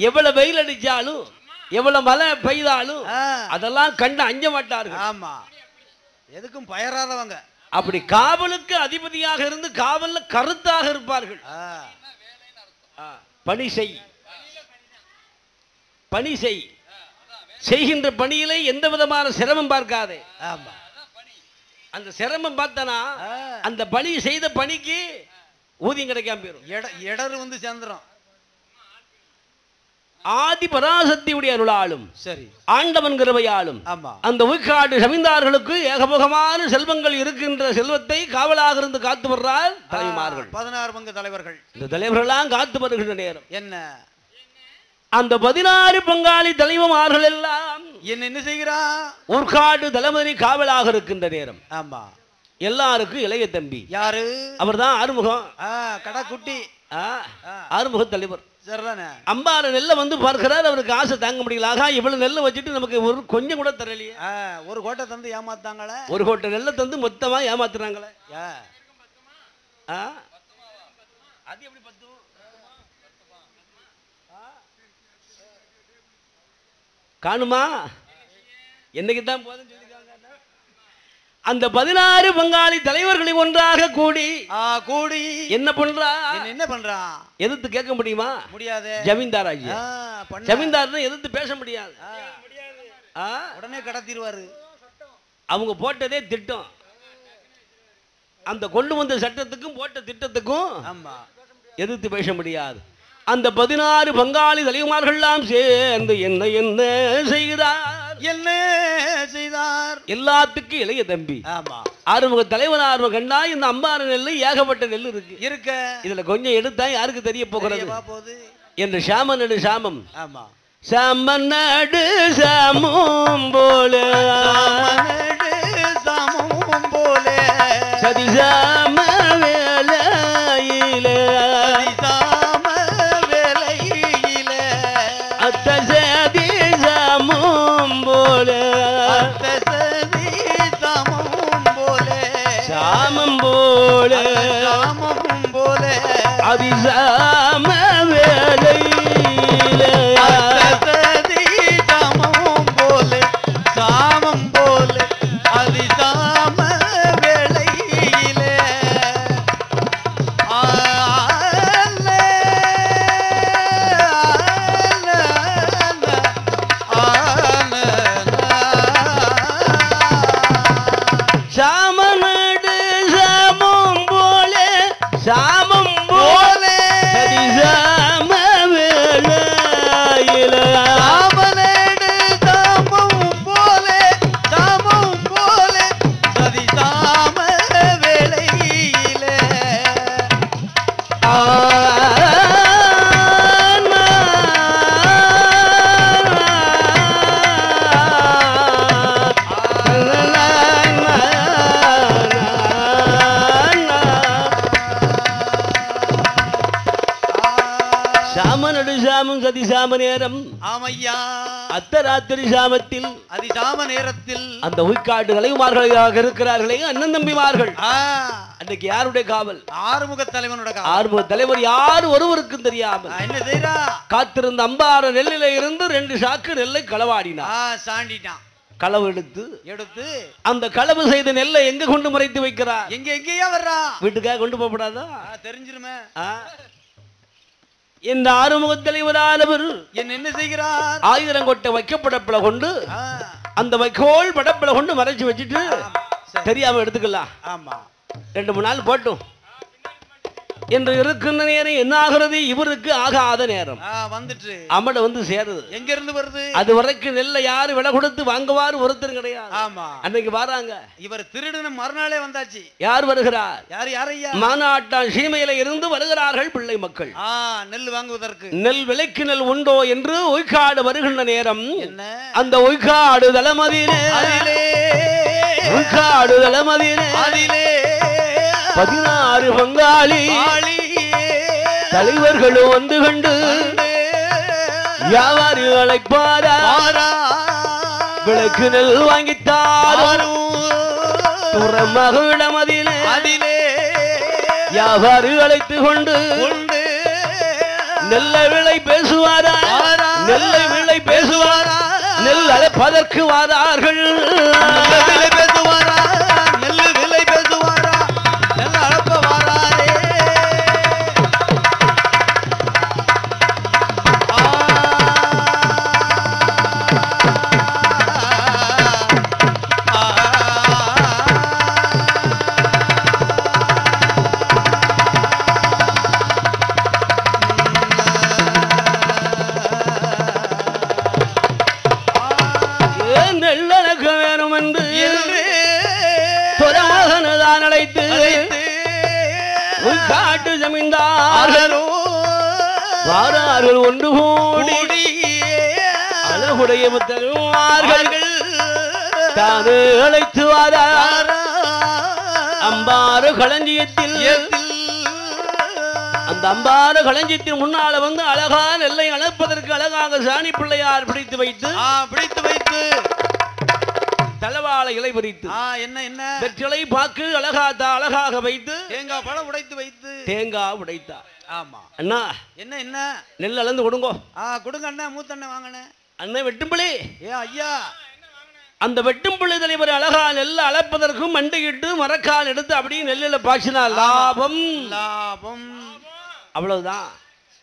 எவ்வளவு வெயில் அடிச்சாலும், எவ்வளவு மழை பெய்தாலும் அதெல்லாம் கண்டு அஞ்ச மாட்டார்கள். ஆமா, எதுக்கும் பயராதவங்க. அப்படி காவலுக்கு அதிபதியாக இருந்து காவல்ல கருத்தாக இருப்பார்கள். பணி செய், பணி செய், செய்கின்ற பணியிலே எந்த விதமான சிரமம் பார்க்காதே. ஆமா, அந்த சிரமம் பார்த்தனா அந்த பணி செய்த பணிக்கு ஊதியம் கிடைக்காம போயிடும். இடர் வந்து சேர்ந்துரும். ஆதி பராசக்தியுடைய அருளாலும் சரி, ஆண்டவன் கிருபையாலும் அந்த உய்காடு ஜமீன்தார்களுக்கு ஏகபோகமான செல்வங்கள் இருக்கின்ற செல்வத்தை காவலாக இருந்து காத்து வர்றார் தலைவர்கள். 16 பங்கு தலைவர்கள். இந்த தலைவர்கள்லாம் காத்து வருகின்ற நேரம் என்ன, அந்த 16 பங்காளி தலைவமார்கள் எல்லாம் என்ன செய்கிறா? உய்காடு தலைமதி காவலாக இருக்கின்ற நேரம். ஆமா, எல்லாருக்கும் இளைய தம்பி யாரு? அவர் தான் ஆறுமுகம். கடைக்குட்டி ஆறுமுக தலைவர். சரிதானே? அம்பாறு நெல்லை வந்து பார்க்கிறார். அவருக்கு ஆசை தாங்க முடியல. ஆகா, இவ்வளவு நெல்லை வச்சுட்டு நமக்கு ஒரு கொஞ்சம் கூட தரலையே. ஒரு கோட்டை தந்து ஏமாத்தாங்களே. ஒரு கோட்டை நெல்லை தந்து மொத்தமா ஏமாத்துறாங்களே. அது எப்படி பத்தும்? காணுமா? என்னைக்கு தான் போதும் சொல்லிருக்காங்க. அந்த 16 பங்காளி தலைவர்களை ஒன்றாக கூடி என்ன பண்றா? என்ன பண்றா? எதிர்த்து கேட்க முடியுமா? முடியாது. ஜமீன்தாராஜி, ஜமீன்தார் எதிர்த்து பேச முடியாது. உடனே கடத்திடுவாரு. அவங்க போட்டதே திட்டம். அந்த கொண்டு வந்த சட்டத்துக்கும் போட்ட திட்டத்துக்கும் எதிர்த்து பேச முடியாது. அந்த 16 பங்காளி தலைவர்கள் எல்லாம் சேர்ந்து என்ன என்ன செய்கிறார்? என்ன செய்தார்? எல்லாத்துக்கும் இளைய தம்பி. ஆமா, ஆறுமுக தலைவர். ஆறுமுக கண்டா இந்த அம்பாறு நெல்லு ஏகப்பட்ட நெல் இருக்கு. இதுல கொஞ்சம் எடுத்தா யாருக்கு தெரிய போகிறது என்று சாம நடு சாமம். ஆமா, சாம நடு சாமும் போல, சாமும் போல சதி சாம வேலையில, அதிசாம வேலையில, சாமம் போல, சாமம் போல, அதிசாம வேலையில. சாமனடு சாமம் போல, சாமம் போல சதிசாம வேலையில, சாமனடு சாமம் போல, சாமம் போல சதிசாம வேலையில. சாமனடு சாமம் சதிசாம நேரம். ஆமையா, அத்தராத்திரி சாமத்தில் அதிசாம நேரத்தில் அந்த உய்காட்டு தலைவமார்களாக இருக்கிறார்களே அண்ணன் தம்பிமார்கள். அன்றைக்கு யாருடைய காவல்? ஆறுமுக தலைவனோட காவல். ஆறுமுக தலைவர் யார் ஒருவருக்கும் தெரியாமல் என்ன செய்யறா? காத்திருந்த அம்பார நெல்லில இருந்து 2 சாக்கு நெல்லை களவாடினான். சாண்டிட்டான். களவு எடுத்து அந்த களவு செய்த நெல்லை எங்க கொண்டு மறைத்து வைக்கிறார்? எங்கேயா வர்றா? வீட்டுக்காக கொண்டு போகப்படாதா? தெரிஞ்சிருமே. இந்த ஆறுமுக தலைவரானவர் என்ன செய்கிறார்? ஆயுதங்கொட்டை வைக்கப்படப்பட கொண்டு அந்த வைக்கோல் படப்பட கொண்டு மறைச்சு வச்சுட்டு தெரியாம எடுத்துக்கலாம். ஆமா, 2-3 நாள் போட்டும் என்று இருக்கின்ற நேரம் என்ன ஆகிறது? இவருக்கு ஆகாத நேரம் வந்துட்டு அமட வந்து சேருது. எங்க இருந்து வருது? அது வரைக்கும் நெல்லை யாரு விலை கொடுத்து வாங்குவாரு ஒருத்தர் கிடையாது. ஆமா, அன்னைக்கு வராங்க. இவர் திருடுன மறுநாளே வந்தாச்சு. யார் வருகிறார்? யாரையா? மாநாட்டான் சீமையில இருந்து வருகிறார்கள் பிள்ளை மக்கள் நெல் வாங்குவதற்கு. நெல் விலைக்கு நெல் உண்டோ என்று உய்காடு வருகின்ற நேரம் அந்த உய்காடு தளமதியிலே, உய்காடு தளமதியிலே 16 பங்காளி தலைவர்களும் வந்து கண்டு வியாபாரி அழைப்பாரா விளக்கு நெல் வாங்கித்தாரும் துறமகளிடம் அதிலே வியாபாரி அழைத்து கொண்டு நெல்லை விலை பேசுவாரா நெல்லை விலை பேசுவாரா நெல் அழைப்பதற்கு வாரார்கள் விலை பேசுவாரா நெல் விலை பேசுவாரா நெல் அழைப்ப வாராரே காட்டு ஜமீன்தாரோ வாரார்கள் ஒன்று கூடி அழகுடைய புத்தகங்கள் தானே அழைத்து வாரார் அம்பாறு களஞ்சியத்தில் அந்த அம்பாறு களஞ்சியத்தின் முன்னால வந்து அழகா நெல்லை அழைப்பதற்கு அழகாக சாணி பிள்ளையார் பிடித்து வைத்து தலவாழை இலை பறித்து என்ன வெற்றிலை பாக்கு அழகாக வைத்து தேங்காய் பழம் உடைத்து வைத்து தேங்காய் உடைத்தார். ஆமா அண்ணா என்ன நெல் அளந்து கொடுங்கோ. கொடுங்க அண்ணா மூத்தண்ண வாங்கண்ணே. அண்ணன் வெட்டும்பிள்ளை ஐயா அந்த வெட்டும்பிள்ளை தலைவர் அழகா நெல் அளப்பதற்கும் மண்டிக்கிட்டு மரக்கால் எடுத்து அப்படியே நெல்லில பாய்ச்சினா லாபம் லாபம் அவ்வளவுதான்.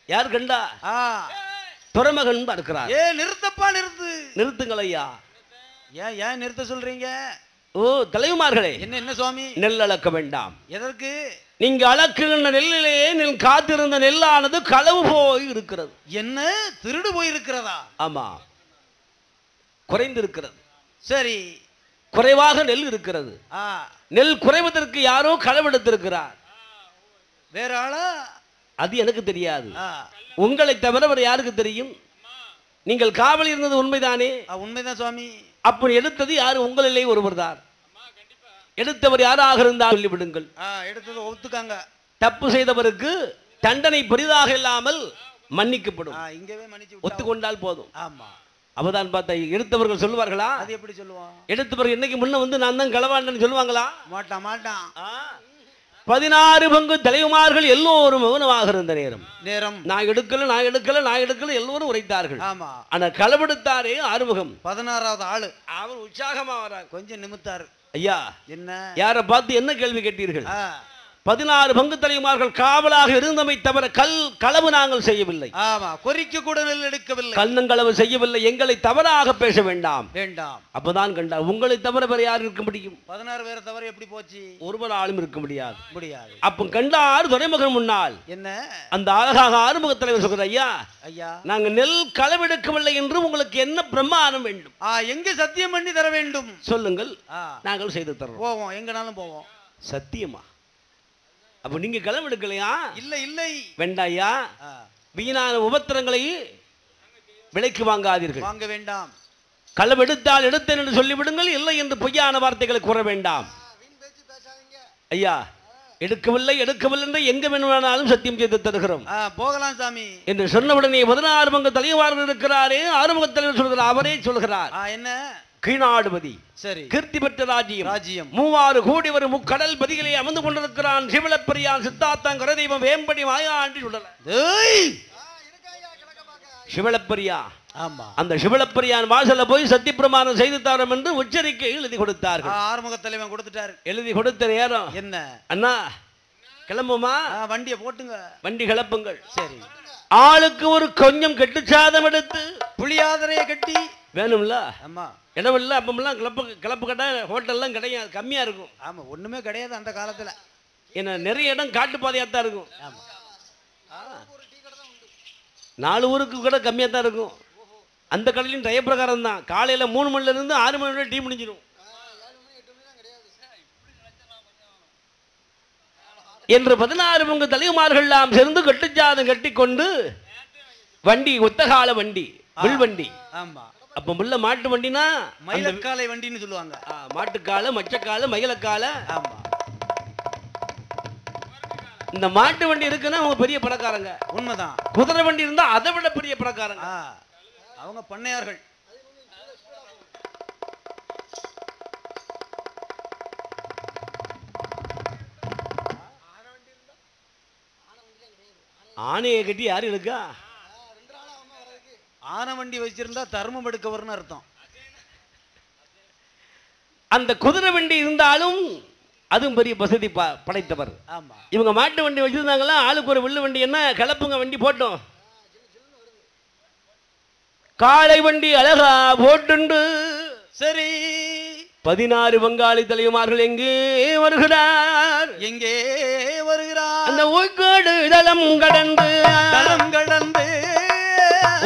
யார் கண்டா துறமகன் பார்க்கிறார். நிறுத்தப்பா நிறுத்துங்கள் ஐயா. ஏன் நிறுத்த சொல்றீங்க? ஓ தலைவமார்களே என்ன சுவாமி நெல் அளக்க வேண்டாம். எதற்கு? நீங்க அளக்குகின்ற நெல்லிலேயே நெல் காத்திருந்த நெல்லானது களவு போய் இருக்கிறது. என்ன திருடு போய் இருக்கிறதா? ஆமா குறைந்திருக்கிறது. சரி குறைவாக நெல் இருக்கிறது. நெல் குறைவதற்கு யாரோ களவெடுத்திருக்கிறார். வேற ஆளா? அது எனக்கு தெரியாது. உங்களை தவிர வேறு யாருக்கு தெரியும்? நீங்கள் காவல் இருந்தது உண்மைதானே? உண்மைதான் சுவாமி. அப்படி எடுத்தது யாரு? உங்களிலே ஒருவர் தான். எடுத்தவர் யாராக இருந்தால் சொல்லிவிடுங்கள். எடுத்தது ஒத்துக்காங்க. தப்பு செய்தவருக்கு தண்டனை பெரிதாக இல்லாமல் மன்னிக்கப்படும். இங்கவே மன்னிச்சு ஒத்துக்கொண்டால் போதும். ஆமா அவதான் பார்த்தா எடுத்தவர்கள் சொல்லுவார்களா? அது எப்படி சொல்லுவான்? எடுத்தவர்கள் இன்னைக்கு முன்ன வந்து நான் தான் களவாண்டன்னு சொல்லுவாங்களா? மாட்டான். 16 பங்கு தலைவமார்கள் எல்லோரும் மௌனமாக இருந்த நேரம் நான் எடுக்கல எல்லோரும் உரைத்தார்கள். ஆமா ஆனா களவெடுத்தாரே ஆறுமுகம் 16வது ஆளு. அவர் உற்சாகமா வரார். கொஞ்சம் நிமித்தாரு. ஐயா என்ன யாரை பார்த்து என்ன கேள்வி கேட்டீர்கள்? 16 பங்கு தலைவமார்கள் காவலாக இருந்தமை தவிர களவு நாங்கள் செய்யவில்லை. ஆமா கொறிக்க கூட நெல் எடுக்கவில்லை. கள்ளங்களவு செய்யவில்லை. எங்களை தவறாக பேச வேண்டாம். அப்பதான் கண்டா உங்களை தவிர வேற யாரும் இருக்க முடியும்? 16 பேரை தவிர எப்படி போச்சு? ஒருவர் ஆளும் இருக்க முடியாது. அப்ப கண்டார் துரைமகன் முன்னால் என்ன அந்த அழகாக ஆறுமுக தலைவர் சொல்கிறார். ஐயா நாங்க நெல் களவெடுக்கவில்லை என்று உங்களுக்கு என்ன பிரமாணம் வேண்டும்? எங்க சத்தியம் பண்ணி தர வேண்டும் சொல்லுங்கள். நாங்கள் செய்து தரோம். போவோம் எங்கனாலும் போவோம். சத்தியமா? அப்ப நீங்க களம் எடுக்கலையா? இல்லை வேண்டாயா. வீணான உபத்திரங்களை விலைக்கு வாங்காதீர்கள். வாங்க வேண்டாம். களம் எடுத்தால் எடுத்தேன் என்று சொல்லிவிடுங்கள். இல்லை என்று பொய்யான வார்த்தைகளை கூற வேண்டாம். ஐயா எடுக்கவில்லை என்று எங்க வேணுமானாலும் சத்தியம் செய்து தருகிறோம். போகலாம் சாமி என்று சொன்னவுடனே 16 பங்கு தலைவார்கள் இருக்கிறாரே ஆறுமுக தலைவர் சொல்கிறார். அவரே சொல்கிறார். என்ன கீழாடுபதி சரி கீர்த்தி பெற்ற ராஜ்யம் 3 கோடி வரும் முக்கடல் பதிகளை அமர்ந்து கொண்டிருக்கிறான் சிவலப்பரியான் சித்தாத்தான் கரதெய்வம் வேம்படி மாயாண்டி சொல்லல. சிவலப்பரியா அந்த சிவலப்பரியான் வாசல போய் சத்தியப்பிரமாணம் செய்து தரோம் என்று உச்சரிக்கை எழுதி கொடுத்தார்கள். ஆறுமுக தலைவன் கொடுத்துட்டாரு. எழுதி கொடுத்த நேரம் என்ன அண்ணா கிளம்புமா? வண்டியை போட்டுங்க. வண்டி கிளப்புங்கள். சரி ஆளுக்கு ஒரு கொஞ்சம் கெட்டு சாதம் எடுத்து புளியாதரையை கட்டி வேணும்ல. ஆமா இடம் இல்லை. அப்பமெல்லாம் கிளப்பு கடை ஹோட்டல்லாம் கிடையாது, கம்மியா இருக்கும். ஆமா ஒண்ணுமே கிடையாது அந்த காலத்துல. ஏன்னா நிறைய இடம் காட்டுப்பாதையாக தான் இருக்கும். 4 ஊருக்கு கூட கம்மியாக தான் இருக்கும். அந்த கடையிலும் டய பிரகாரம் தான். காலையில் 3 மணில இருந்து 6 மணி வரை டீ முடிஞ்சிடும். என்று 16 பங்கு தலைவமார்கள் எல்லாம் சேர்ந்து கட்டுச்சாதம் கட்டி கொண்டு வண்டி ஒத்தகால வண்டி வில்வண்டி. ஆமா அப்ப முள்ள மாட்டு வண்டினா மயிலக்காலை வண்டின்னு சொல்லுவாங்க. மாட்டுக்கால மச்சக்கால மயிலக்கால. ஆமா இந்த மாட்டு வண்டி இருக்குன்னா அவங்க பெரிய பணக்காரங்க. உண்மைதான். குதிரை வண்டி இருந்தா அதை விட பெரிய பணக்காரங்க. அவங்க பண்ணையார்கள். ஆணையை கட்டி யாரு இருக்கா? ஆனை வண்டி வச்சிருந்தா தர்மம் எடுக்கவர்னு அர்த்தம். அந்த குதிரை வண்டி இருந்தாலும் அதுவும் பெரிய வசதி படைத்தவர். ஆமா. இவங்க மாட்டு வண்டி வச்சிருந்தாங்களா, ஆளுக்கு ஒரு வில்லு வண்டி, என்ன கிளப்புங்க வண்டி போட்டோம். காளை வண்டி அழகா போட்டுண்டு சரி 16 பங்காளி தலைவர்கள் எங்கே வருகிறார்? எங்கே வருகிறார்? அந்த ஊக்காடு தளம் கடந்து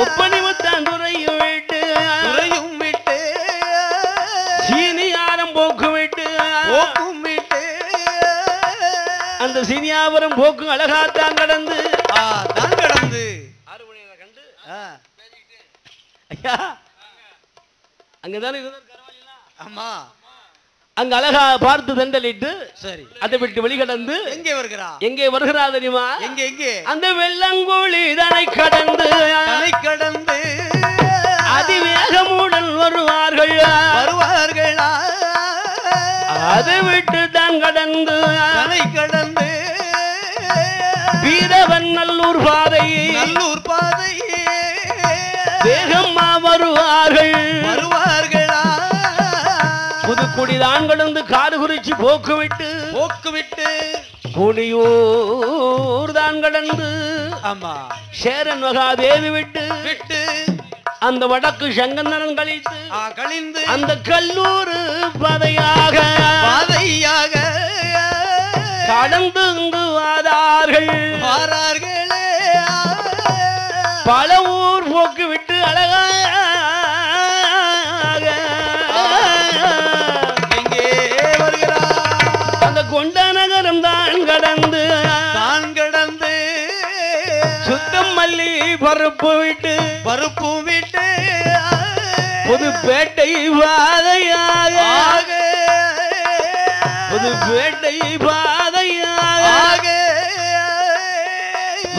ஒப்பனி முத்தான் துறையும் விட்டு சீனியாரம் போக்கு விட்டு அந்த சீனியாபுரம் போக்கு அழகாத்தான் கடந்து கண்டு ஐயா அங்கதானே. ஆமா. அங்க அழகா பார்த்து தண்டலிட்டு சரி அதை விட்டு வெளிக்கடந்து எங்கே வருகிறா தெரியுமா? எங்கே அந்த வெள்ளங்கோழி இதனை கடந்து அதிவேகமுடன் வருவார்களா அதை விட்டு தான் கடந்து வீரவன் நல்லூர் பாதை வேகமா வருவார்களா புதுக்குடிதான் கடந்து காடு குறிச்சி போக்கு விட்டு குடியூர் தான் கடந்து ஆமா சேரன் மகாதேவி விட்டு அந்த வடக்கு சங்கந்தனம் கழிந்து அந்த கல்லூர் பாதையாக கடந்து வாரார்களே. பல ஊர் போக்கு விட்டு அழகாக எங்கே வருகிறார்? அந்த கொண்ட நகரம் தான் கடந்து சுத்தம் மல்லி பருப்பு விட்டு புதுப்பேட்டை பாதையாக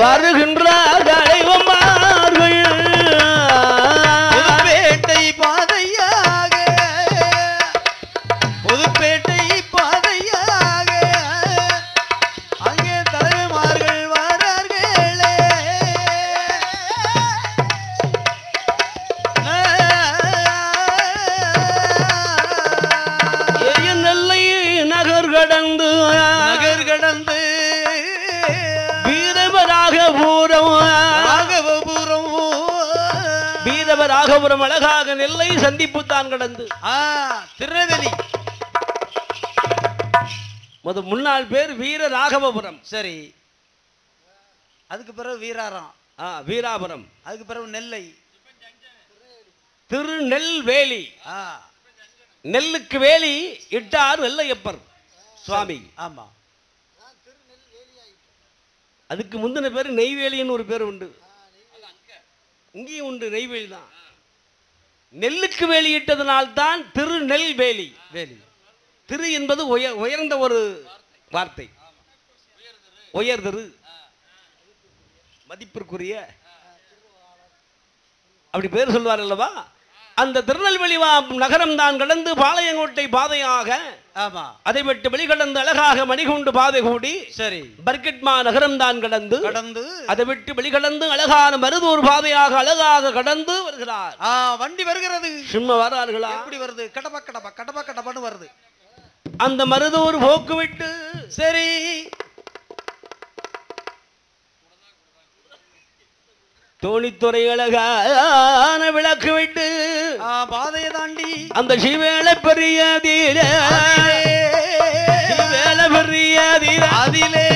வருகின்ற தலைவமார்கள் புதுப்பேட்டை பாதையாக அங்கே தலைவமார்கள் வரார்களே. நெல்லை நகர் கடந்து வீரவராகபுரம் அழகாக நெல்லை சந்திப்பு தான் கடந்து திருநெல்வேலி. முன்னாள் பேர் வீரராகவபுரம். சரி, அதுக்கு பிறகு வீராபுரம், அதுக்கு பிறகு நெல்லை, திருநெல்வேலி. நெல்லுக்கு வேலி இட்டார் வெள்ளையப்பர் சுவாமி. ஆமா. அதுக்கு முந்தின பேர் நெய்வேலின்னு ஒரு பேர் உண்டு, இங்கேயும் உண்டு, நெய்வேலி தான். நெல்லுக்கு வேலி இட்டதனால்தான் திருநெல்வேலி. திரு என்பது உயர்ந்த ஒரு வார்த்தை, உயர்திரு, மதிப்பிற்குரிய, அப்படி பேர் சொல்வார் அல்லவா. அந்த திருநெல்வேலி நகரம் தான் கடந்து பாளையங்கோட்டை பாதையாக அதை விட்டு வெளிக்கடந்து அழகாக மணிகுண்டு பாதை கூடி சரி பர்கட்மா நகரம் தான் கடந்து அதை விட்டு வெளிக்கடந்து அழகான மருதூர் பாதையாக அழகாக கடந்து வருகிறார். வண்டி வருகிறது. சும்மா வரார்களா? எப்படி வருது? கடப்பா கடப்பா கடப்பா கடப்பான்னு வருது. அந்த மருதூர் போக்கு விட்டு சரி தோணித்துறை அழகான விளக்கு விட்டு பாதையை தாண்டி அந்த சிவேல பெரிய தீர அதிலே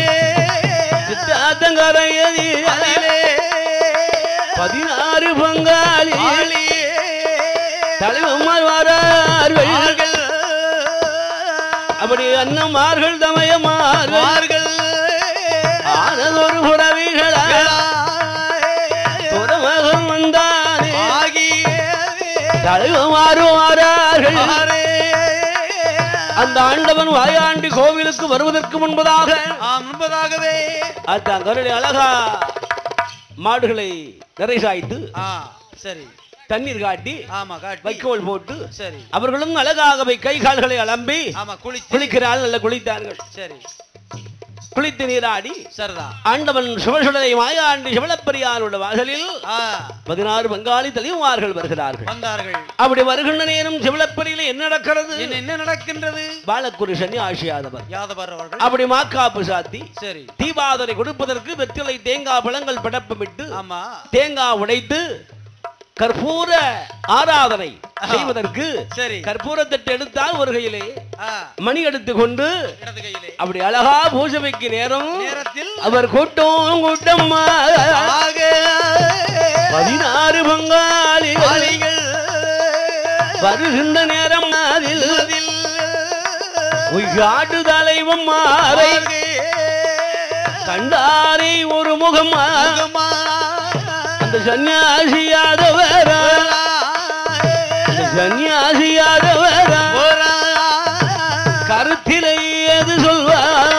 சித்தாத்தங்கரையதிலே 16 பங்காளி தலைவர்கள் வரார்கள். அப்படி அண்ணமார்கள் தமயமார்கள் ஆனதொரு புறவிகளா துறமகன் வந்தானே தலைவமாறு வாரார்கள். அந்த ஆண்டவன் வாயாண்டி கோவிலுக்கு வருவதற்கு முன்பதாகவே அதான் கருளை அழகா மாடுகளை நிறை சாய்த்து சரி தண்ணீர் காட்டி வைக்கோல் போட்டு சரி அவர்களும் அழகாகவே கை கால்களை அலம்பி குளிக்கிறார்கள், நல்ல குளித்தார்கள். சரி குளித்து நீராடி சரிதான் ஆண்டவன் சிவசுடலை மாயாண்டி சிவளப்பரியாரோட வாசலில் 16 பங்காளி தலைவமார்கள் வருகிறார்கள். அப்படி வருகின்ற நேரம் சிவளப்பரியில என்ன நடக்கிறது? என்ன நடக்கின்றது? பாலக்குரு சன்னியாசி யாதவர் அப்படி மாக்காப்பு சாத்தி சரி தீபாவளி கொடுப்பதற்கு வெற்றிலை தேங்காய் பழங்கள் படப்பமிட்டு தேங்காய் உடைத்து கற்பூர ஆராதனை செய்வதற்கு கற்பூரத்தட்டு எடுத்தால் ஒரு கையிலே மணி எடுத்து கொண்டு அப்படி அழகா பூஜை வைக்க நேரத்தில் அவர் கூட்டம் 16 பங்காளிகள் வருகின்ற நேரம் அதில் காட்டு தலைவம் மாறை கண்டாரை ஒரு முகம் சன்னியாசியாதவரா கருத்திலே எது சொல்வார்?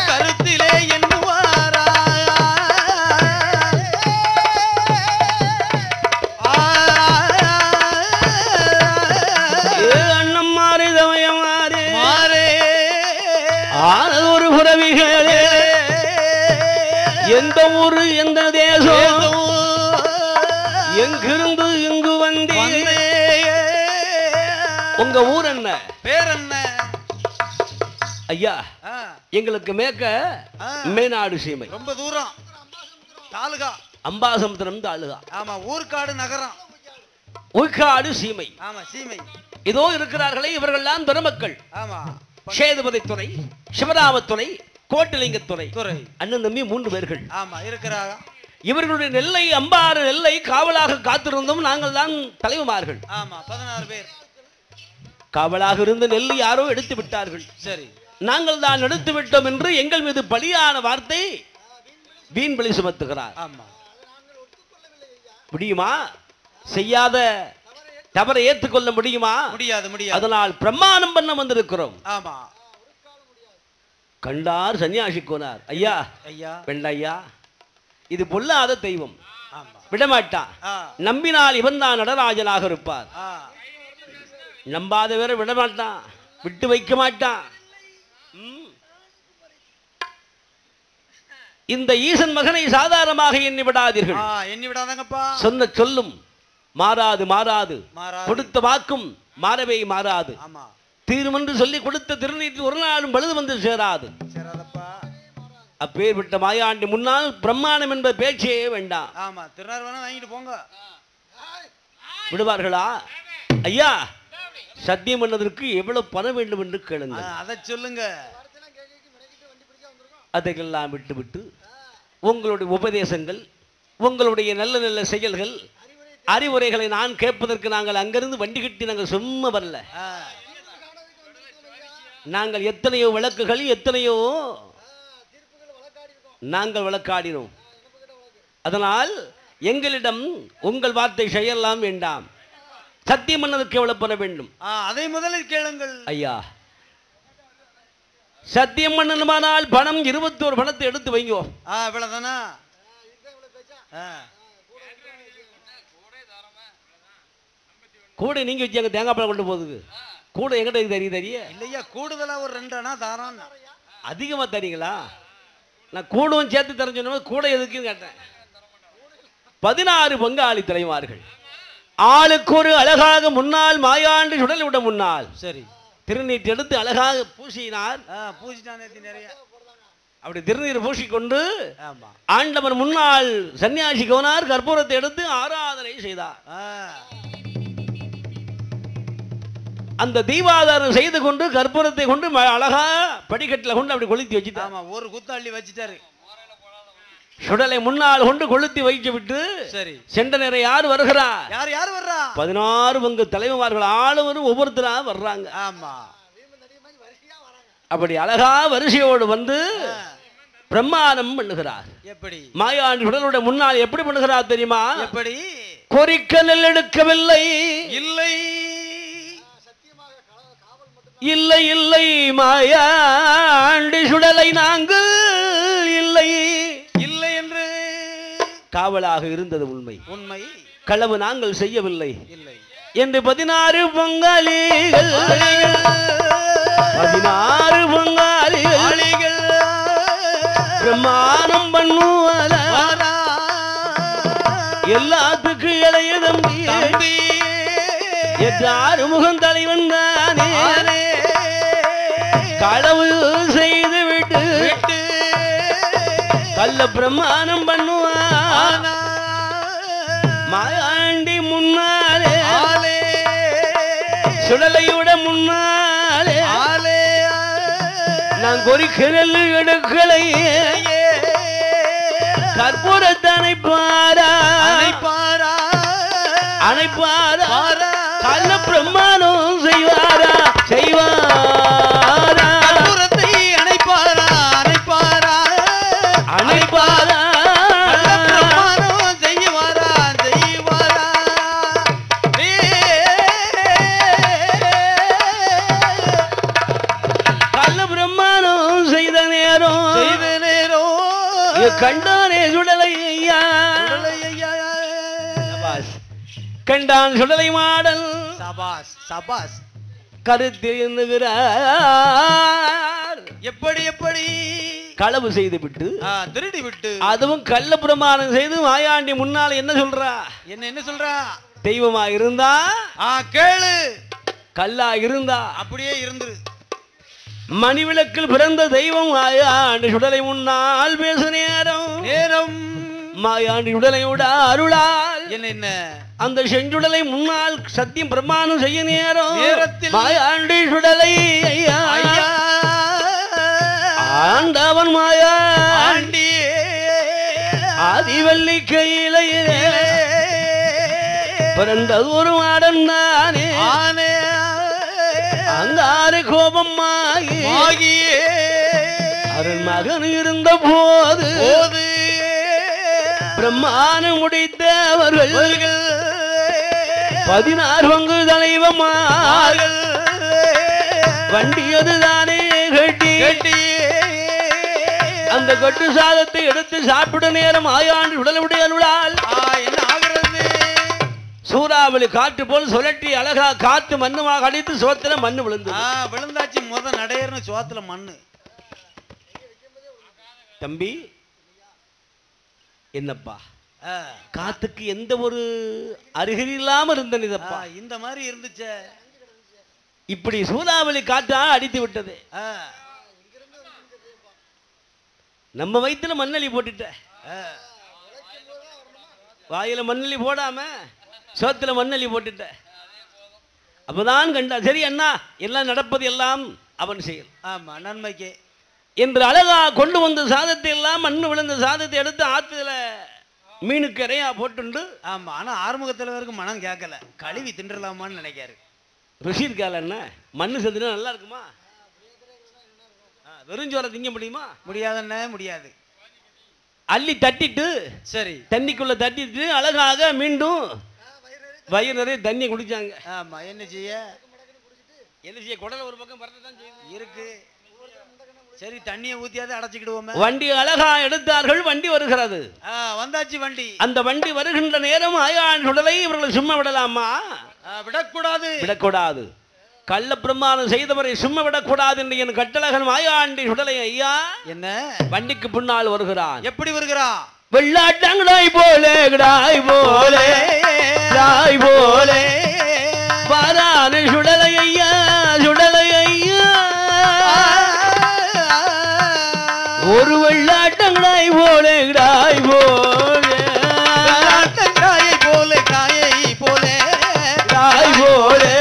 கருத்திலே எண்ணுவாரா? அண்ணம் மாறி தமயம் ஒரு புறவிகளே எந்த ஊரு எந்த தேசம் எங்கிருந்து இங்கு வந்தீங்க? உங்க ஊர் என்ன, பேர் என்ன? ஐயா எங்களுக்கு மேற்க மேனாடு சீமை, ரொம்ப தூரம், தாலுகா அம்பாசமுத்திரம் தாலுகா. ஆமா ஊர்காடு நகரம், ஊர்காடு சீமை. ஆமா சீமை. இதோ இருக்கிறார்களே இவர்கள்லாம் பெருமக்கள். ஆமா சேதுபதி துறை, சிவராமத்துறை, கோட்டலிங்கத்துறை அண்ணன் தம்பி 3 பேர்கள். ஆமா இருக்கிறாங்க. இவர்களுடைய நெல்லை அம்பாறு நெல்லை காவலாக காத்திருந்தோம் நாங்கள் தான் தலைவமார்கள். ஆமா 16 பேர் காவலாக இருந்த நெல்லை யாரோ எடுத்து விட்டார்கள். சரி நாங்கள் தான் எடுத்து விட்டோம் என்று எங்கள் மீது பலியான வார்த்தை வீண் பலி சுமத்துகிறார். ஆமா முடியுமா? செய்யாத தவறை ஏற்றுக்கொள்ள முடியுமா? முடியாது. அதனால் பிரமாணம் பண்ண வந்திருக்கிறோம். ஆமா கண்டார் சன்னியாசி கோனார். ஐயா வெண்டையா இது பொல்லாத தெய்வம், விடமாட்டான். நம்பினால் இவன் தான் நடராஜனாக இருப்பார். நம்பாத வேற விடமாட்டான், விட்டு வைக்க மாட்டான். இந்த ஈசன் மகனை சாதாரணமாக எண்ணி விடாதீர்கள். எண்ணி விடாதங்கப்பா. சொன்ன சொல்லும் மாறாது மாறாது, கொடுத்த வாக்கும் மாறவே மாறாது. தீர்மென்று சொல்லி கொடுத்த திருநீற்றில் ஒரு நாளும் பழுது வந்து சேராது. அப்பேற்பட்ட மாயாண்டி முன்னால் பிரம்மாணம் என்ப பேச்சே வேண்டாம். ஆமா திருநர்வனம் வாங்கிட்டு போங்க. விடுவார்களா? ஐயா சத்தியம் பண்ணதற்கு எவ்வளவு பணம் வேண்டும் என்று கேளுங்க. அதை சொல்லுங்க. அதையெல்லாம் விட்டு உங்களுடைய உபதேசங்கள், உங்களுடைய நல்ல நல்ல செயல்கள், அறிவுரைகளை நான் கேட்பதற்கு நாங்கள் அங்கிருந்து வண்டி கட்டி நாங்கள் சும்மா வரல. நாங்கள் எத்தனையோ வழக்குகள், எத்தனையோ நாங்கள் வழக்காடினோம். அதனால் எங்களிடம் உங்கள் வார்த்தை செய்யலாம் வேண்டாம். சத்தியம் பண்ணதற்கு எவ்வளவு பெற வேண்டும் அதை முதலில் கேளுங்கள். ஐயா சத்தியம் பண்ணணுமானால் பணம் 21 பணத்தை எடுத்து வைங்கோ. இவ்வளவுதானா? கூட நீங்க வச்சு தேங்காய் பழம் கொண்டு போகுது. கூட எங்கிட்ட தெரிய இல்லையா? கூடுதலா ஒரு 2 அணா தாரான். அதிகமா தரீங்களா? நான் கூடவும் சேர்த்து தெரிஞ்சு கூட எதுக்குன்னு கேட்டேன். 16 பங்காளி தலைவார்கள். ஆளுக்கு ஒரு அழகாக முன்னால் மாயாண்டி சுடல் விட முன்னால் சரி திருநீர் எடுத்து அழகாக பூசினார். நிறைய அப்படி திருநீர் பூசிக்கொண்டு ஆண்டவன் முன்னால் சன்னியாசி கவனார் கற்பூரத்தை எடுத்து ஆராதனை செய்தார். அந்த தீபாதாரம் செய்து கொண்டு கற்பூரத்தை கொண்டு அழகா படிக்கட்டில் கொண்டு அப்படி கொளுத்தி வச்சுட்டார். ஒரு குத்தாள்ளி வச்சுட்டாரு. சுடலை முன்னால் கொண்டு கொளுத்தி வைத்து விட்டு சரி சென்ற நேரம் யார் வருகிறா? யார் வர்றா? 16 பங்கு தலைவமார்கள் ஆளுவரும் ஒவ்வொருத்தரா வர்றாங்க. ஆமா அப்படி அழகா வரிசையோடு வந்து பிரமாணம் பண்ணுகிறார். எப்படி? மாயாண்டி சுடலுடைய முன்னால் எப்படி பண்ணுகிறார் தெரியுமா? எப்படி? கொறிக்கல் எடுக்கவில்லை, இல்லை இல்லை இல்லை மாயாண்டி சுடலை நாங்கள் இல்லை இல்லை என்று காவலாக இருந்தது உண்மை. உண்மை. களவு நாங்கள் செய்யவில்லை இல்லை என்று 16 பங்காளிகள் 16 பங்காளிகள் பிரமாணம் பண்ணுவாரா எல்லாத்துக்கு இளைய தம்பி எட்டாறு முகம் தலைவன் தானே களவு செய்து விட்டு கள்ள பிரமாணம் பண்ணுவான் மாயாண்டி முன்னாலே சுடலையோட முன்னாலே நான் கொறிக்கல் எடுக்கலை கற்பூரத்தனை பாரா அணைப்பாரா கள்ள பிரமாணம் செய்வாரா செய்வாரா கற்பூரத்தை அணைப்பாரா அணைப்பாரா பிரமாணம் செய்வாரா கள்ள பிரமாணம் செய்த நேரம் கண்டானே சுடலை ஐயா கண்டான் சுடலை மாடல் சபாஸ் சபாஸ் கருத்திருந்துகிறார். எப்படி எப்படி களவு செய்து விட்டு திருடி விட்டு அதுவும் கள்ள பிரமாணம் செய்து மாயாண்டி முன்னால என்ன சொல்றா? என்ன சொல்றா? தெய்வமா இருந்தா கேளு, கல்லா இருந்தா அப்படியே இருந்துரு. மணிவிளக்கில் பிறந்த தெய்வம் மாயாண்டி சுடலை முன்னால் பேசு நேரம் மாயாண்டி சுடலையோட அருளால் என்ன அந்த செஞ்சுடலை முன்னால் சத்தியம் பிரமாணம் செய்ய நேரத்தில் மாயாண்டி சுடலை ஐயா ஆண்டவன் மாயாண்டி ஆதிவல்லி கையிலே பிறந்தது ஒரு மாடன் தானே அங்காறு கோபம் ஆகியே அருண் மகன் இருந்த போது பிரம்மாணம் முடித்தவர்கள் 16 பங்கு தலைவமார்கள் வண்டியது தானே கட்டி அந்த கட்டு சாதத்தை எடுத்து சாப்பிட நேரம் ஆயாண்டு உடலுடைய அருளால் என்ன ஆகிறது? சூறாவளி காற்று போல் சுழட்டி அழகா காத்து மண்ணுமாக அடித்து சோத்துல மண்ணு விழுந்து விழுந்தாச்சு. நடையர்னு சோத்துல மண்ணு. தம்பி என்னப்பா காத்துக்கு எந்த ஒரு அருகில் இல்லாம இருந்தப்பா இந்த மாதிரி இருந்துச்சு. இப்படி சூறாவளி காற்றா அடித்து விட்டது. நம்ம வயிற்றுல மண்ணலி போட்டுட்ட வாயில மண்ணலி போடாம சோத்துல மண்ணலி போட்டுட்ட. அப்பதான் கண்டா சரி அண்ணா எல்லாம் நடப்பது எல்லாம் அவன் செயல். ஆமா நன்மைக்கு என்று அழகா கொண்டு வந்த சாதத்தை எல்லாம் மண்ணு விழுந்த சாதத்தை எடுத்து ஆத்துல மீனுக்கு இறையா போட்டுண்டு. ஆமா ஆனா ஆறுமுகத்தலைவருக்கு மனம் கேட்கல. கழுவி தின்றலாமான்னு நினைக்காரு. ருசி இருக்கால என்ன மண்ணு செஞ்சுனா நல்லா இருக்குமா? வெறுஞ்சோரை திங்க முடியுமா? முடியாதுன்னு முடியாது. அள்ளி தட்டிட்டு சரி தண்ணிக்குள்ள தட்டிட்டு அழகாக மீண்டும் வயிறு நிறைய தண்ணி குடிச்சாங்க. ஆமா என்ன செய்ய குடல ஒரு பக்கம் பறந்துதான் இருக்கு. சரி தண்ணியை ஊத்தியாவது அடைச்சிக்கிடுவோமே. வண்டி அழகா எடுத்தார்கள். வண்டி வருகிறது. வந்தாச்சு வண்டி. அந்த வண்டி வருகின்ற நேரம் ஆயான் சுடலை இவர்களை சும்மா விடலாமா? விடக்கூடாது விடக்கூடாது. கள்ள பிரமாணம் செய்தவரை சும்மா விடக்கூடாது என்று என் கட்டழகன் மாயாண்டி சுடலை ஐயா என்ன வண்டிக்கு பின்னால் வருகிறான். எப்படி வருகிறான்? வெள்ளாட்டங்கடாய் போலே கிடாய் போலே கிடாய் போலே வாரான சுடலை ஐயா சுடலை ஐயா ஒரு வெள்ளாட்டங்கடாய் போலே கிடாய் போலே காயை போலே காயை போலே கிடாய் போலே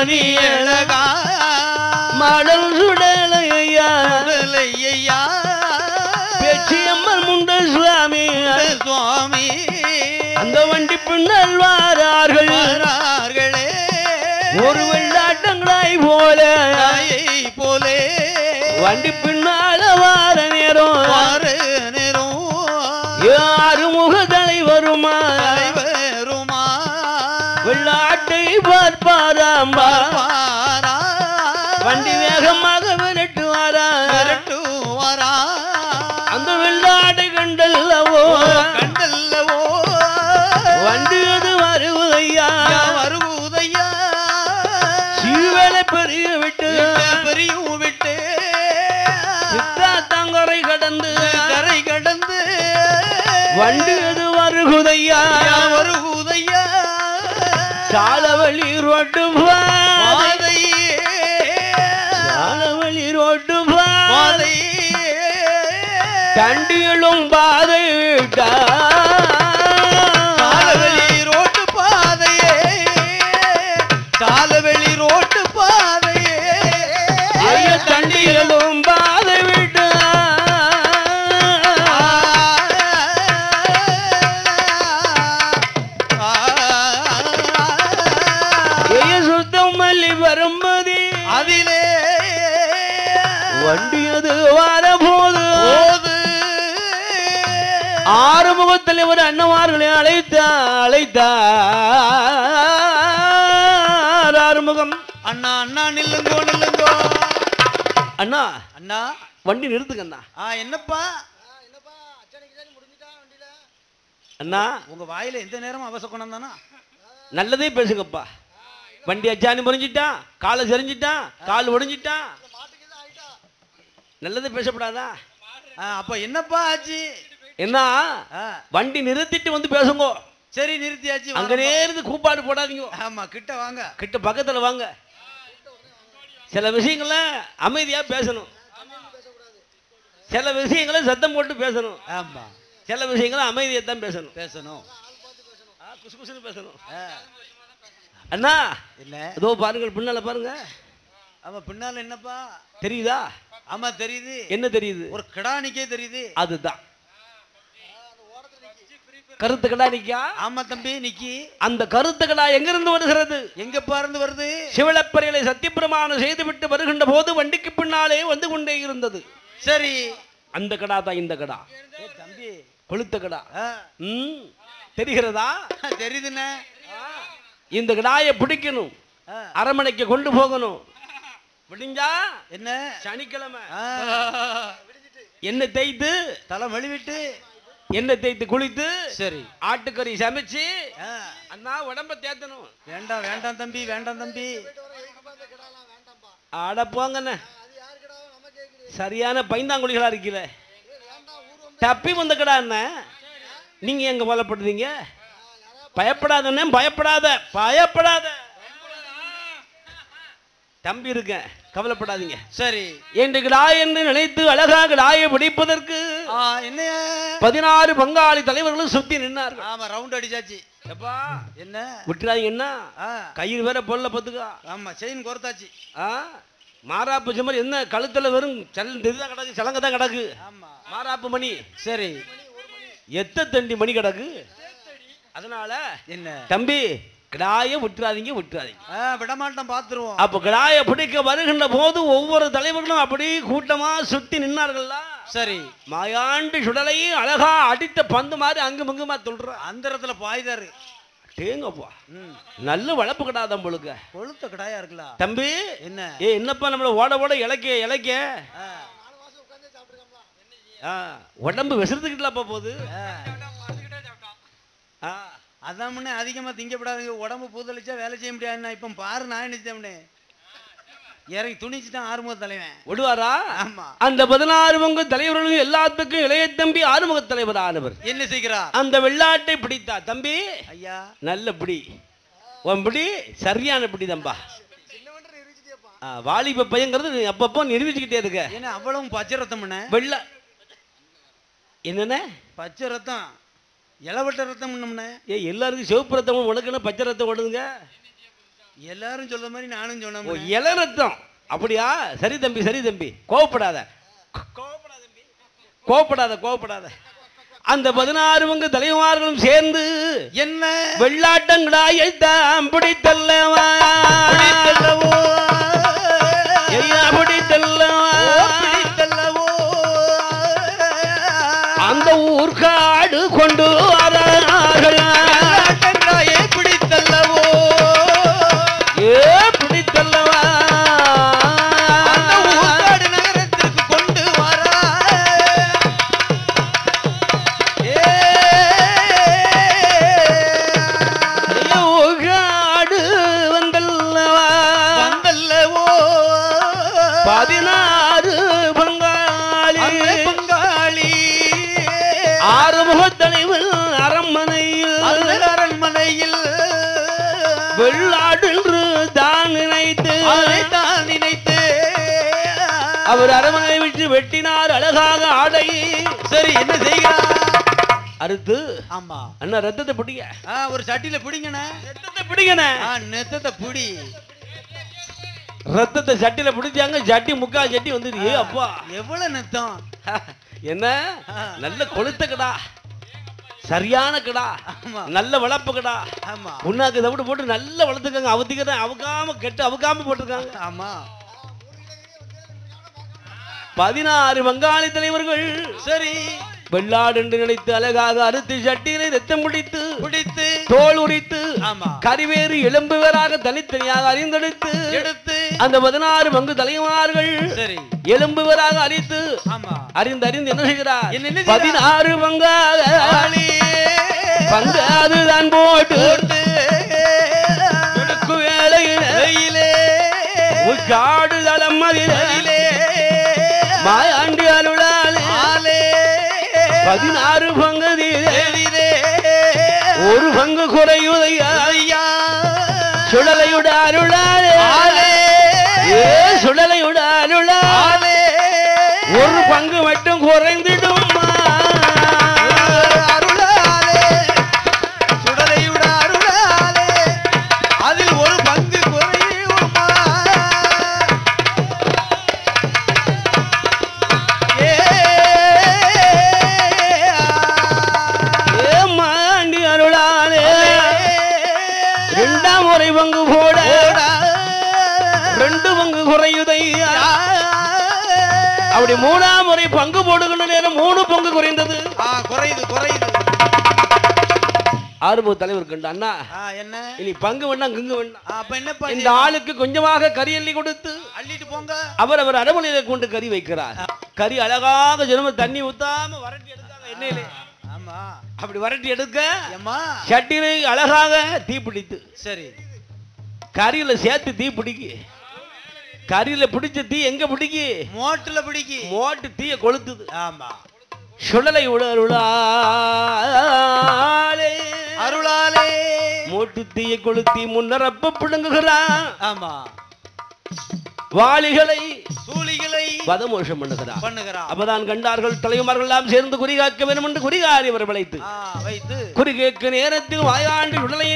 நீ அழகா மடல் சுடலையா பேச்சியம்மன் முண்ட சுவாமி சுவாமி அந்த வண்டி பின்னல் வாரார்களே ஒரு வெள்ளாட்டங்களாய் போலே வண்டி பின்னால வார நேரம் யாரு முகதலை வருமா வெள்ளாட்டை பார்ப்பாராம்பா வண்டி வேகமாக விரட்டுவாரா அந்த வெள்ளாட்டை கண்டல்லவோ வண்டி அது வருவதையா சீவனை பெரிய விட்டு சித்தா தங்கரை கடந்து வண்டி அது வருகுதையா சாலவழி ரோட்டு பாதை தண்டிகளும் பாதை விட்டா தண்டிகளும் பாதை விட்டா சுத்தம் மல்லி வரும்போது அதிலே வண்டி அது வரபோது ஆறுமுகத்தில் ஒரு அண்ணமார்களை அழைத்தார் ஆறுமுகம் அண்ணா அண்ணா நில்லுங்கோ அண்ணா அண்ணா வண்டி நிறுத்துங்க அண்ணா என்னப்பா அண்ணா உங்க வாயில எந்த நேரமும் அவசகுணம் தானா நல்லதே பேசுங்கப்பா வண்டி அச்சாணி முறிஞ்சிட்டான் காலை செறிஞ்சிட்டான் கால் ஒடிஞ்சிட்டான் நல்லதே பேசப்படாதா அப்ப என்னப்பா ஆச்சு என்ன வண்டி நிறுத்திட்டு வந்து பேசுங்க சரி நிறுத்தியாச்சு அங்க நேர்ந்து கூப்பாடு போடாதீங்க ஆமா கிட்ட வாங்க கிட்ட பக்கத்துல வாங்க சில விஷயங்கள அமைதியா பேசணும் சில விஷயங்களை சத்தம் போட்டு பேசணும் ஆமா சில விஷயங்களை அமைதியா தான் பேசணும் குசு குசுன்னு பேசணும் அண்ணா இல்ல ஏதோ பாருங்கள் பின்னால பாருங்க ஆமா பின்னால என்னப்பா தெரியுதா ஆமா தெரியுது என்ன தெரியுது ஒரு கிடானிக்கே தெரியுது அதுதான் கருத்து கடா நிக்கா ஆமா தம்பி நிக்கி அந்த கருத்து கடா எங்கிருந்து வருகிறது எங்க பாருந்து வருது சிவலப்பரைகளை சத்தியப்பிரமாணம் செய்துவிட்டு வருகின்ற போது வண்டிக்கு பின்னாலே வந்து கொண்டே இருந்தது சரி அந்த கடா தான் இந்த கடா தம்பி கொளுத்த கடா தெரிகிறதா தெரியுதுண்ணே இந்த கடாயை பிடிக்கணும் அரமனைக்கு கொண்டு போகணும் விடிஞ்சா என்ன சனிக்கிழமை எண்ணெய் தேய்த்து தலை வழிவிட்டு எண்ணெய் தேய்த்து குளித்து சரி ஆட்டுக்கறி சமைச்சு அண்ணா உடம்ப தேத்தணும் வேண்டாம் தம்பி ஆட போங்கண்ணே சரியான பைந்தாங்குழிகளா இருக்கல தப்பி வந்த கடா என்ன நீங்க எங்க கொல்லப்படுறீங்க பயப்படாத பயப்படாத தம்பி இருக்க கவலைப்படாதீங்க சரி என்று கிடாய் என்று நினைத்து அழகாக கிடாயை பிடிப்பதற்கு என்ன 16 பங்காளி தலைவர்களும் சுத்தி நின்னார்கள் ஆமா ரவுண்ட் அடிச்சாச்சு எப்பா என்ன விட்டுறாதீங்க என்ன கயிறு வேற பொல்ல பத்துக்கா ஆமா செயின் கோர்த்தாச்சு மாராப்பு சுமர் என்ன கழுத்துல வெறும் இதுதான் கிடக்கு சலங்க தான் கிடக்கு மாராப்பு மணி சரி எத்த தண்டி மணி கிடக்கு அதனால என்ன தம்பி கிடாய விட்டுறாதீங்க விடமாட்டோம் பாத்துருவோம் அப்ப கிடாய பிடிக்க வருகின்ற போது ஒவ்வொரு தலைவர்களும் அப்படி கூட்டமா சுத்தி நின்னார்கள் சரி மாயாண்டு சுடலையும் அழகா அடித்த பந்து மாதிரி அங்கும் இங்குமா சொல்ற அந்தரத்துல பாய்தாரு தேங்கப்பா நல்ல வளர்ப்பு கிடாதான் பொழுக்க கொளுத்த கிடாயா இருக்கலாம் தம்பி என்ன என்னப்பா நம்மள ஓட இலக்க உடம்பு விசறதுக்கிட்டலாப்பா போகுது அதான் முன்னே அதிகமா திங்கப்படாதுங்க உடம்பு பூதளிச்சா வேலை செய்ய முடியாது இப்ப பாரு நான் நினைச்சேன் இறங்கி துணிச்சுதான் ஆறுமுக தலைவன் விடுவாரா ஆமா அந்த 16 பங்கு தலைவர்களும் எல்லாத்துக்கும் இளைய தம்பி ஆறுமுக தலைவர் ஆனவர் என்ன செய்கிறார் அந்த வெள்ளாட்டை பிடித்தா தம்பி ஐயா நல்ல பிடி உன் பிடி சரியான பிடி தம்பா வாலிப பையங்கிறது அப்பப்போ நிரூபிச்சுக்கிட்டே இருக்க ஏன்னா அவ்வளவு பச்சை ரத்தம் வெள்ள என்னென்ன பச்சை ரத்தம் இளவட்ட ரத்தம் எல்லாருக்கும் சிவப்பு ரத்தம் உனக்குன்னு பச்சை ரத்தம் ஓடுதுங்க எல்லாரும் சொல்ற மாதிரி நானும் சொன்னேன். இள ரத்தம் அப்படியா? சரி தம்பி, சரி தம்பி, கோவப்படாத கோவப்படாத கோவப்படாத. அந்த 16 பங்கு தலைவர்களும் சேர்ந்து என்ன வெள்ளாட்டங்களாய்த்தான் பிடித்தல்லவா பிடித்தல்லவோ அந்த ஊர்காடு கொண்டு வரார்கள். பிடித்தல்லவோ பிடித்தல்லவா அந்த ஊர்காடு நகரத்திற்கு கொண்டு வர ஊர்காடு வந்தல்லவா 16 பங்காளி 6 முகத்தலைவர் அரண்மனையில் வெள்ளாடு தான் நினைத்து அவர் அரண்மனை விட்டு வெட்டினார் அழகாக ஆடை. சரி, என்ன செய்கிறார்? அறுத்து ஆமா அண்ணா ரத்தத்தை பிடிங்க. ஒரு சட்டியில பிடிங்கண்ணே, ரத்தத்தை பிடிங்கண்ணே. நெத்தத்தை பிடி. ரத்தத்தை சட்டியில பிடிச்சாங்க. சட்டி முக்கால் சட்டி வந்துது. அப்பா எவ்வளவு நெத்தம்! என்ன நல்ல கொளுத்த கடா, சரியான கடா, நல்ல வளர்ப்பு கடா. ஆமா, புண்ணாக்கு தவிடு போட்டு நல்லா வளர்த்துக்காங்க. அவதிக்கிறேன் அவுக்காம கெட்டு அவுக்காம போட்டிருக்காங்க. ஆமா, 16 பங்காளி தலைவர்கள் சரி வெள்ளாடு என்று நினைத்து அழகாக அறுத்து சட்டியிலே ரத்தம் பிடித்து தோல் உரித்து ஆமா கறிவேறு எலும்புவராக தனித்தனியாக அறிந்தெடுத்து எடுத்து அந்த 16 பங்கு தலைவர்கள் சரி எலும்புவராக அறித்து ஆமா அறிந்து என்ன செய்கிறார்? 16 பங்காக பங்காதுதான் போட்டு வேளையிலே காடு தளம் மதிலே மாயாண்டி அருளாலே 16 பங்குதிலே ஒரு பங்கு குறையுதையா சுழலையுட அருளாலே சுழலையுட அருளாலே ஒரு பங்கு மட்டும் குறைந்திடும் அருளாலே சுடலையுட அருளாலே அதில் ஒரு பங்கு குறையுமா? மாண்டி அருளாலே 2ஆம் முறை பங்கு போட 2 பங்கு குறையுதையா. அப்படி 3ஆம் முறை பங்கு போடுகின்ற நேரம் 3 பங்கு குறைந்தது. குறையுது 6 தலைவர் கண்டு அண்ணா என்ன இனி பங்கு வேண்டாம் கிங்கு வேண்டாம். அப்ப என்ன இந்த ஆளுக்கு கொஞ்சமாக கறி அள்ளி கொடுத்து அள்ளிட்டு போங்க. அவர் அரண்மனையில கொண்டு கறி வைக்கிறார். கறி அழகாக ஜனம தண்ணி ஊத்தாம வரட்டி எடுத்தாங்க எண்ணெயிலே. ஆமா அப்படி வரட்டி எடுக்க சட்டினை அழகாக தீ பிடித்து சரி கறியில சேர்த்து தீ பிடிக்கு. கறியில பிடிச்ச தீ எங்க பிடிக்கு? மோட்டுல பிடிக்கு. மோட்டு தீய கொளுத்துது. ஆமா சுடலை அருளாலே அருளாலே மோட்டு தீய கொளுத்தி முன்னரப்ப பிடுங்குகிறான். ஆமா வாளிகளை சூளிகளை வதமோஷம் பண்ணுகிறார். அப்பதான் கண்டார்கள் தலைவர்கள் எல்லாம் சேர்ந்து குறிகாக்க வேண்டும் என்று குறிகாரி அவர் விளைத்து வைத்து குறிகேக்க நேரத்தில் வாயாண்டு விடலை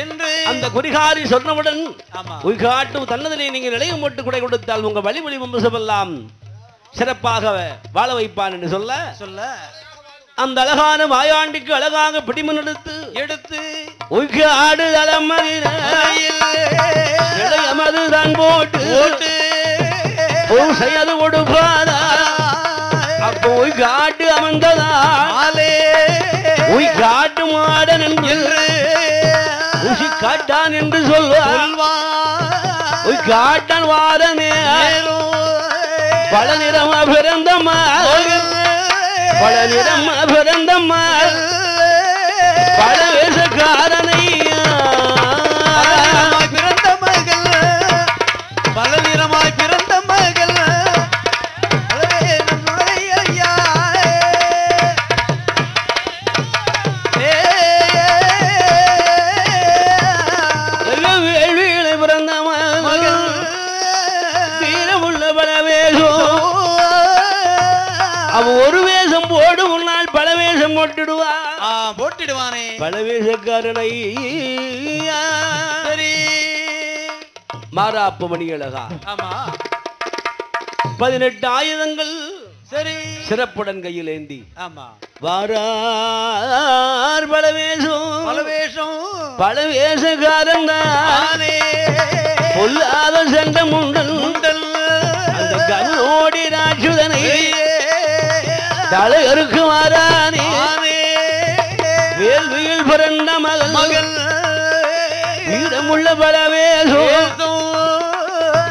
என்று அந்த குறிகாரி சொன்னவுடன் உய்காட்டும் தன்னதிலே நீங்கள் நிலையம் போட்டு குடை கொடுத்தால் உங்க வழி வழி வம்சமெல்லாம் சிறப்பாக வாழ வைப்பான் என்று சொல்ல அந்த அழகான வாயாண்டிக்கு அழகாக பிடிமன் எடுத்து உய்காடு தலைமதுதான் போட்டு செய்து கொடுப்பாதா. அப்போ உய்காட்டு அமர்ந்ததா உய்காட்டு மாடன் என்று உசி காட்டான் என்று சொல்வான். உய்காட்டான் வாரனே பல நிறமா பிறந்தம்மா பல நிறமா பிறந்தம்மா பல வேஷக்காரனை பிறந்த மகள் பல நிறமாய் பிறந்த மகள் வேள்வியில பிறந்த மகள் தீரமுள்ள பல வேஷம். அவ ஒரு வேஷம் போடும் முன்னால் பல வேஷம் போட்டுடுவானே பல வேஷக்காரனை சரி மாராப்பு மணியழகா. ஆமா 18 ஆயுதங்கள் சரி சிறப்புடன் கையில் ஏந்தி ஆமா வாரார் பலவேஷம் பலவேஷக்காரன் பொல்லாத சென்ற முண்டல் அந்த கண்ணோடி ராட்சுதனை தலையருக்கு மாறானே வேள்வியில் பிறந்த மகள் வீரமுள்ள பலவேஷம்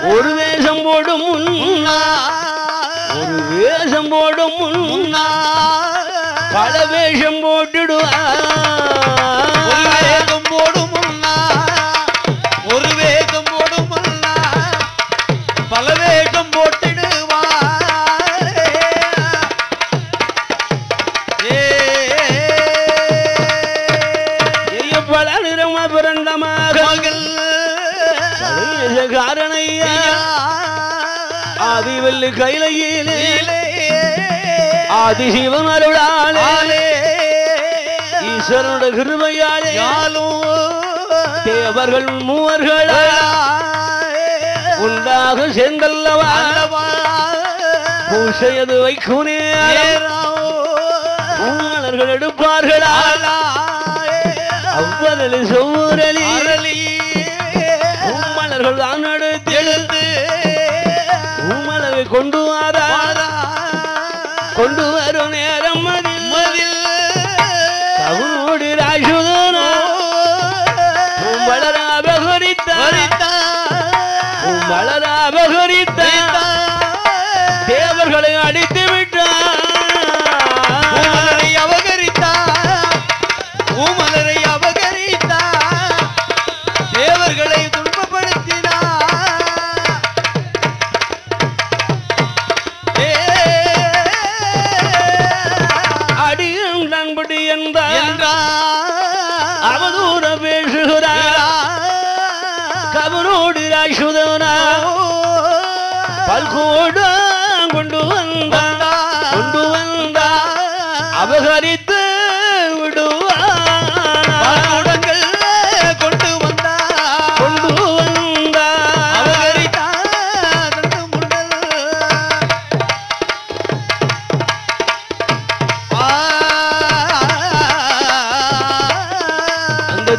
ஒரு வேஷம் போடும் ஒரு வேஷம் போடும் பல வேஷம் போட்டுடுவான் போடும் ஒரு வேகம் போடும் பல வேகம் போட்டிடுவான் பல நிறமா பிறந்த மகள் காரணையா ஆதிவல்லி கையிலே ஆதிசிவன் அருளாலே ஈஸ்வரனுடைய கிருபையாலே தேவர்கள் மூவர்களா உண்டாக சேர்ந்தல்லவா பூசையது வைக்குனே பூமலர்கள் எடுப்பார்களா அவ்வளவு சௌரலி பூமலர்கள் தான் எடுத்து பூமலவை கொண்டு வரும் நேரம் மதில் கவுனோடு ராஜுதனோ பூமலர அபகரித்த தேவர்களை அடித்து விட்டார் பூமலரை அபகரித்தார் தேவர்களை துன்பப்படுத்தினார் அடியும் நண்படி என்றார் அவதூற பேசுகிறார் கவனோடு ராசுதனா பல்கோடு கொண்டு வந்தா அபகரித்து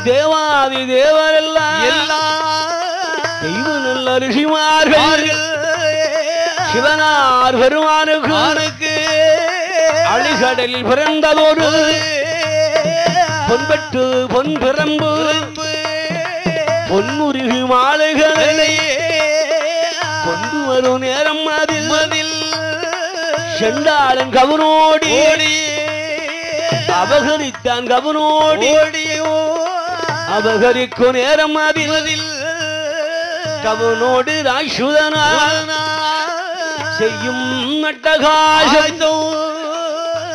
தேவாதி தேவரெல்லாம் தெய்வ நல்ல ரிஷிமார்கள் சிவனார் பெருமானுக்கு அழிகடலில் பிறந்ததொரு பொன்பட்டு பொன் பிறம்பு பொன்முருகி மாலைகளை கொண்டு வரும் நேரம் அதில் செண்டாளன் கவனோடி அபகரித்தான் கவனோடி அபகரிக்கும் நேரம் அதில் கவனோடு ராசுதனா செய்யும் நட்டகாசோ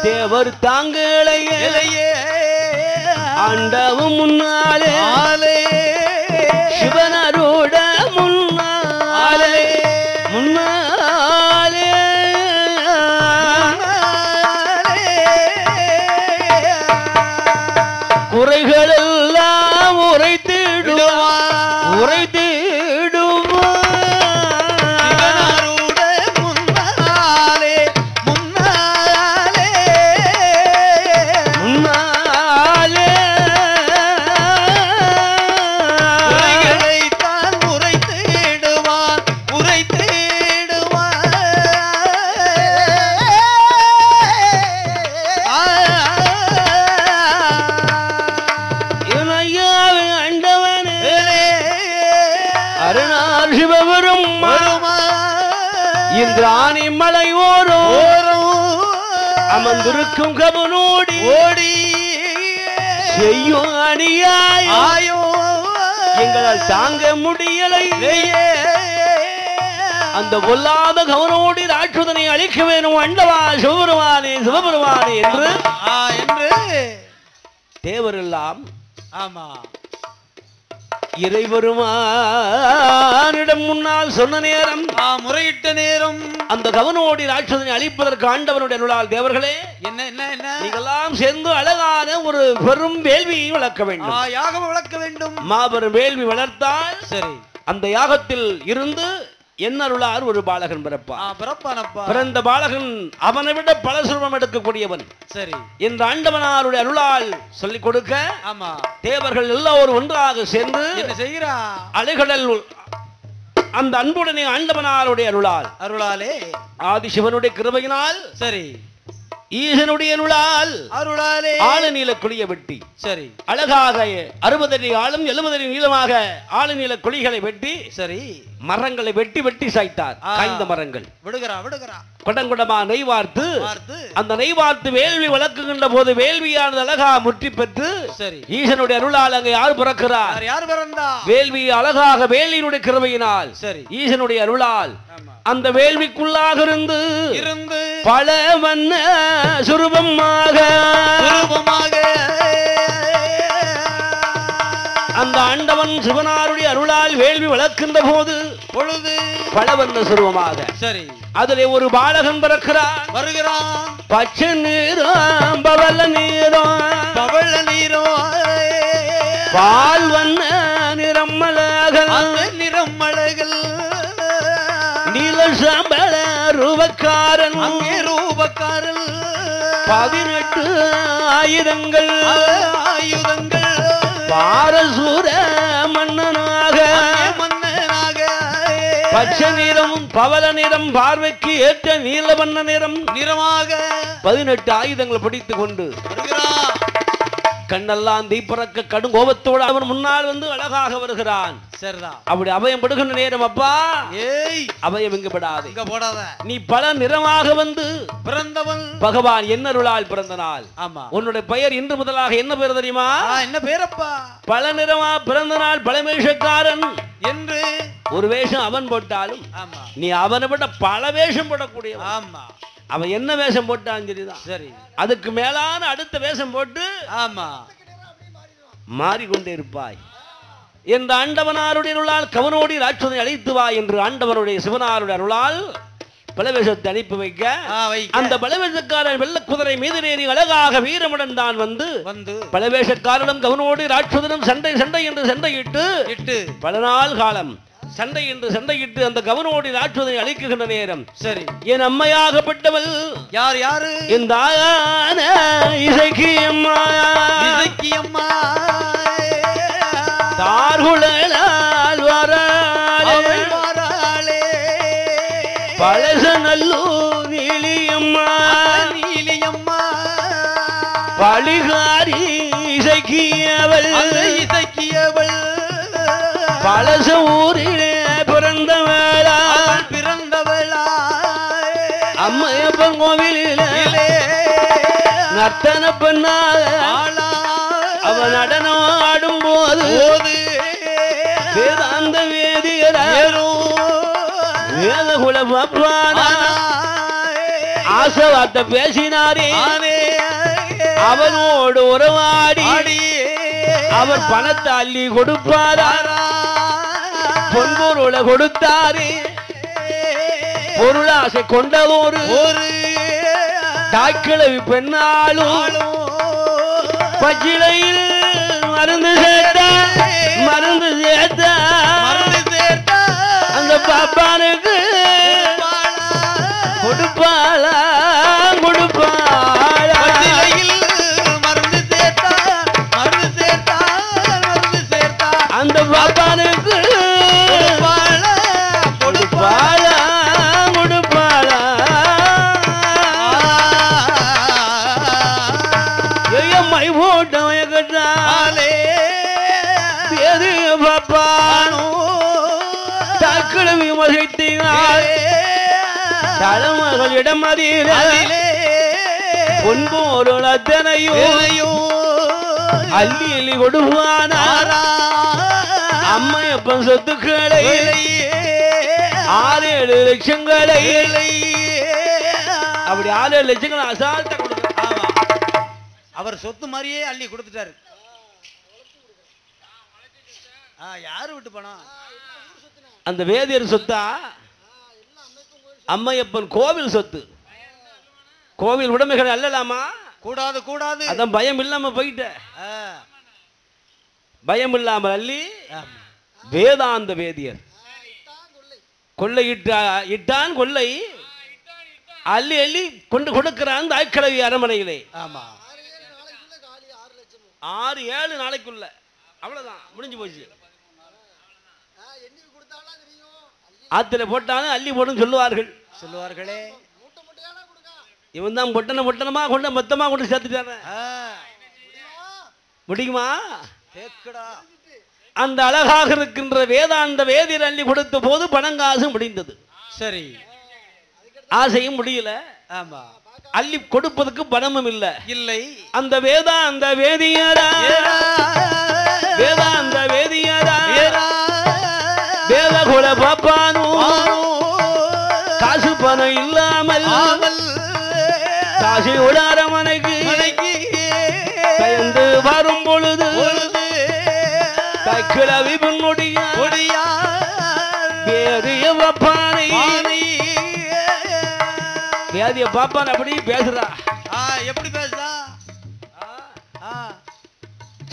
தேவர் தாங்களையே ஆண்டவும் முன்னாலே சிவனரோட முன்னாலே குறைகளெல்லாம் உரைத்திடுவார் அருணார் சிவபெரும் இந்திராணி மலை ஓரும் அமர்ந்திருக்கும் கவனோடி செய்யும் அணியாயோ எங்களால் தாங்க முடியலை அந்த பொல்லாத கவனோடி ராட்சுதனை அழிக்க வேணும் அண்டவா சிவபெருமானே சிவபெருமானே என்று தேவரெல்லாம் ஆமா இறைவருமானிடம் முன்னால் சொன்ன நேரம் முறையிட்ட நேரம் அந்த கவனோடி ராட்சதனை அழிப்பதற்கு ஆண்டவனுடைய அருளால் தேவர்களே என்ன என்ன என்ன நீங்களாம் சேர்ந்து அழகான ஒரு பெரும் வேள்வியை வளர்க்க வேண்டும் யாகம் வளர்க்க வேண்டும் மாபெரும் வேள்வி வளர்த்தால் சரி அந்த யாகத்தில் இருந்து என்னருளார் ஒரு பாலகன் பிறந்த பாலகன் அவனை விட பல சுரூபம் எடுக்கக்கூடியவன். சரி, இந்த ஆண்டவனாருடைய அருளால் சொல்லிக் கொடுக்க தேவர்கள் எல்லோரும் ஒன்றாக சேர்ந்து என்ன செய்கிறா அலைகடல் அந்த அன்புடனே ஆண்டவனாருடைய அருளாலே ஆதிசிவனுடைய கிருபையினால் சரி ஈசனுடைய அருளாலே ஆளு நீல குழிய வெட்டி சரி அழகாக 60 அடி ஆழம் 70 அடி நீளமாக ஆளு நீல குழிகளை வெட்டி சரி மரங்களை வெட்டி சாய்த்தார். காய்ந்த மரங்கள் விடுகிறா கொடங்குடமா நெய் வார்த்து அந்த நெய் வார்த்து வேள்வி வளர்க்குகின்ற போது வேள்வியானது அழகா முற்றி பெற்று சரி ஈசனுடைய அருளால் அங்கே யார் பிறக்கிறார்? வேள்வி அழகாக வேள்வியினுடைய கிருபையினால் சரி ஈசனுடைய அருளால் அந்த வேள்விக்குள்ளாக இருந்து பல வண்ண சுரூபமாக அந்த ஆண்டவன் சிவனாருடைய அருளால் வேள்வி வளர்க்கின்ற போது பொழுது பல வண்ண சுரூபமாக சரி அதிலே ஒரு பாலகன் வருகிறான். பச்சை நீரம் பவள நீரம் பால் வண்ண நிறமலகள் நீல சாம்பல ரூபக்காரன் 18 ஆயுதங்கள் பாரசூர மன்னனாக பச்சை நிறம் பவள நிறம் பார்வைக்கு ஏற்ற நீல வண்ண நிறமாக 18 ஆயுதங்கள் பிடித்துக் கொண்டு கண்ணெல்லாம் தீப்பறக்க கடும் கோபத்தோடு அவன் முன்னால் வந்து அழகாக வருகிறான். சரிதான், அப்படி அபயம் படுகின்ற நேரம் அப்பா அபயம் இங்கு படாது, நீ பல நிறமாக வந்து பிறந்தவன் பகவான் என்னருளால் பிறந்த நாள். ஆமா, உன்னுடைய பெயர் இன்று முதலாக என்ன பேர் தெரியுமா? என்ன பேரப்பா? பல நிறமா பிறந்த நாள் பழமேஷக்காரன் என்று ஒரு வேஷம் அவன் போட்டாலும் நீ அவனை விட பல வேஷம் போடக்கூடிய. ஆமா, அவன் என்ன வேஷம் போட்டான் சரிதான், சரி அதுக்கு மேலான அடுத்த வேஷம் போட்டு ஆமா மாறிக்கொண்டே இருப்பாய். என்ற ஆண்டவனாருடைய அருளால் கவனோடி ராட்சதை அழைத்து வா என்று ஆண்டவனுடைய சிவனாருடைய அருளால் பலவேஷத்தை அனுப்பி வைக்க அந்த பலவேஷக்காரன் வெள்ள குதிரை மீது ஏறி அழகாக வீரமுடன் தான் வந்து பலவேஷக்காரனும் கவனோடி ராட்சதனும் சண்டை என்று சண்டையிட்டு பல நாள் காலம் சண்டை என்று சண்டையிட்டு அந்த கவனோடி ராட்சதனை அழிக்குகின்ற நேரம் சரி என் அம்மையாகப்பட்டவள் யாரு? இந்த இசைக்கியம்மா தார்குழலால் வராளே பழச நல்லூர் நீலியம்மா பழிகாரி இசைக்கியவள் பழச ஊரிலே பிறந்தவளா அம்மையப்பன் கோவிலிலே நர்த்தன பெண்ணாக அவன் நடனம் ஆடும் போது வேதாந்த வேதகுல ஆசவார்த்த பேசினாரே அவனோடு உறவாடி அவர் பணத்தை அள்ளி கொடுப்பாரா பொன்பொருளை கொடுத்தாரு பொருளாசை கொண்டதோரு தாய்க்கிழவி பெண்ணாலும் பச்சிலையில் மருந்து சேர்த்தா அந்த பாப்பானுக்கு கொடுப்பாளா அந்த பாப்பானுக்கு தக்கிழவி மகிழ்த்தினார் தலைமகளிடம் அதிலே பொன்பொருள் அத்தனையும் அள்ளி அள்ளி கொடுப்பானாரா அம்மையப்பன் சொத்துக்களை 6-7 லட்சங்களை அப்படி 6-7 லட்சங்களை அசால்ட்டா கொடுத்தார். அவர் சொத்து மாதிரியே அள்ளி கொடுத்துட்டாரு. யாரு விட்டு பணம்? அந்த வேதியர் சொத்தா அம்மையப்பன் கோவில் சொத்து. கோவில் உடைமைகள் அல்லலாமா? கூடாது கூடாது. அதான் பயம் இல்லாம போயிட்ட. பயம் இல்லாம அள்ளி வேதாந்த வேதியர் கொள்ளை இட்டான் கொள்ளை அள்ளி அள்ளி கொண்டு கொடுக்கிறான் தாய்க்கிழவி அரண்மனையிலே. ஆமா, 6-7 நாளைக்குள்ள அவ்வளவுதான், முடிஞ்சு போச்சு. ஆத்துல போட்டாலும் அள்ளி போடும் சொல்லுவார்களே. இவன் தான் பொட்டனமா கொண்டு மொத்தமா கொண்டு சேர்த்துட்டான. முடியுமா? அந்த அழகாக இருக்கின்ற வேதாந்த வேதியர் அள்ளி கொடுத்த போது பணங்காசு முடிந்தது. சரி, ஆசையும் முடியல. ஆமா, அள்ளி கொடுப்பதற்கு பணமும் இல்லை. அந்த வேதாந்த வேதியரா வேதகுல பாப்பானோ காசு பணம் இல்லாமல் காசி உடாரமனைக்கு பயந்து வரும் பொழுது கிழவி பொன்னுடைய வேதிய பாப்பானை வேதிய பாப்பான் அப்படி பேசுறா. எப்படி பேசுறா?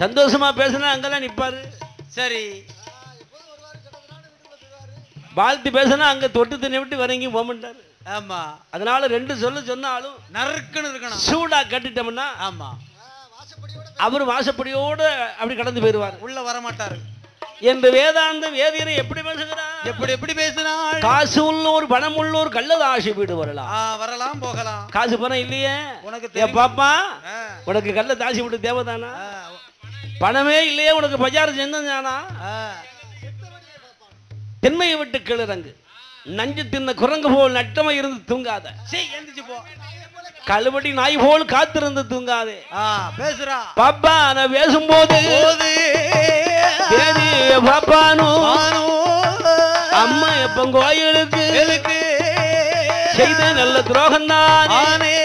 சந்தோஷமா பேசுனா அங்கெல்லாம் நிப்பாரு. சரி, வாழ்த்து பேசுனா அங்க தொட்டு தண்ணி விட்டு வரங்கி போமாட்டாரு. ஆமா, அதனால 2 சொன்னாலும் நறுக்குன்னு இருக்கணும். சூடா கட்டிட்டோம்னா ஆமா அவரு வாசப்படியோட அப்படி கடந்து போயிருவார், உள்ள வரமாட்டாரு. என்று வேதாந்த வேதியரை எப்படி பேசுகிறார்? எப்படி பேசினார்? காசு உள்ளோர் பணம் உள்ளோர் கள்ளதாசி வீடு வரலாம் போகலாம். காசு பணம் இல்லையே உனக்கு பாப்பா, உனக்கு கள்ள தாசி வீடு தேவைதானா? பணமே இல்லையே உனக்கு பஜார் செஞ்சானா? தென்மையை விட்டு கிளறங்கு நஞ்சு தின்ன குரங்கு போல் நட்டமை இருந்து தூங்காத. கழுவடி நாய் போல் காத்திருந்து தூங்காதே. பேசுறா பாப்பா. நான் பேசும்போது பாப்பானோ அம்மா எப்ப கோயிலுக்கு செய்த நல்ல துரோகம் தானே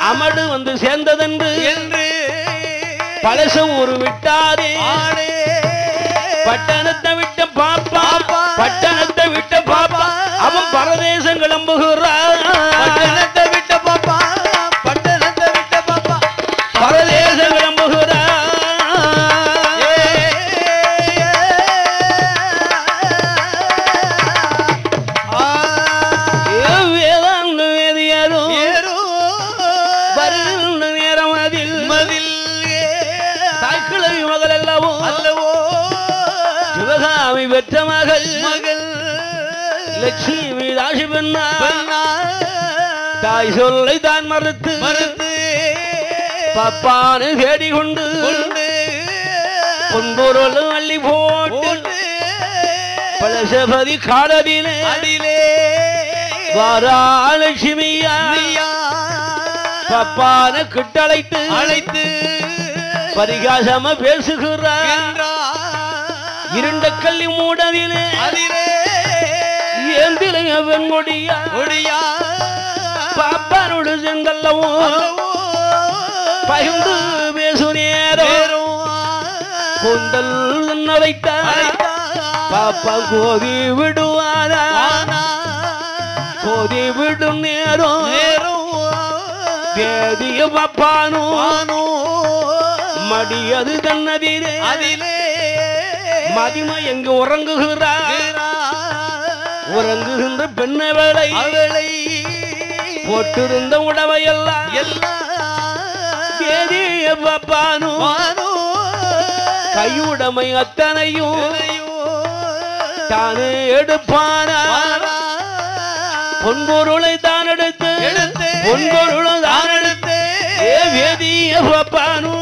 அமடு வந்து சேர்ந்ததென்று பழசம் ஒரு விட்டாரே. பட்டணத்தை விட்ட பாப்பா அவன் பரதேசம் கிளம்புகிறான். பட்டணத்தை விட்ட பாப்பா பரதேசம் கிளம்புகிறான். வேதாந்த வேதியரும் வருகின்ற நேரம் அதில் தாய்க்கிழவி மகள் அல்லவோ சிவகாமி பெற்ற மகள் லட்சுமி தாசி பெண்ணா தாய் சொல்லை தான் மறுத்து பாப்பானு தேடி கொண்டு பொன்பொருளும் அள்ளி போட்டு பழசபதி காடலிலே வாராலட்சுமியா பாப்பான கிட்டழைத்து பரிகாசமா பேசுகிறார். இருண்ட கல்லி மூடதிலே ஏந்திலைய வெண்கொடியா பாப்பானோடு செங்கல்லவும் பகிர்ந்து பேசு நேரம் கொண்டல் வைத்தார். பாப்பா கோதி விடுவாரா? கோதி விடும் நேரம் வேதிய பாப்பானோ மடியது தன்னதிலே மதிமை எங்கு உறங்குகின்ற பெண்ணவளை போட்டிருந்த உடவையெல்லாம் வேதிய பாப்பானோ கையுடைமை அத்தனையும் தானே எடுப்பானா. பொன்பொருளை தான் எடுத்து வேதிய பாப்பானோ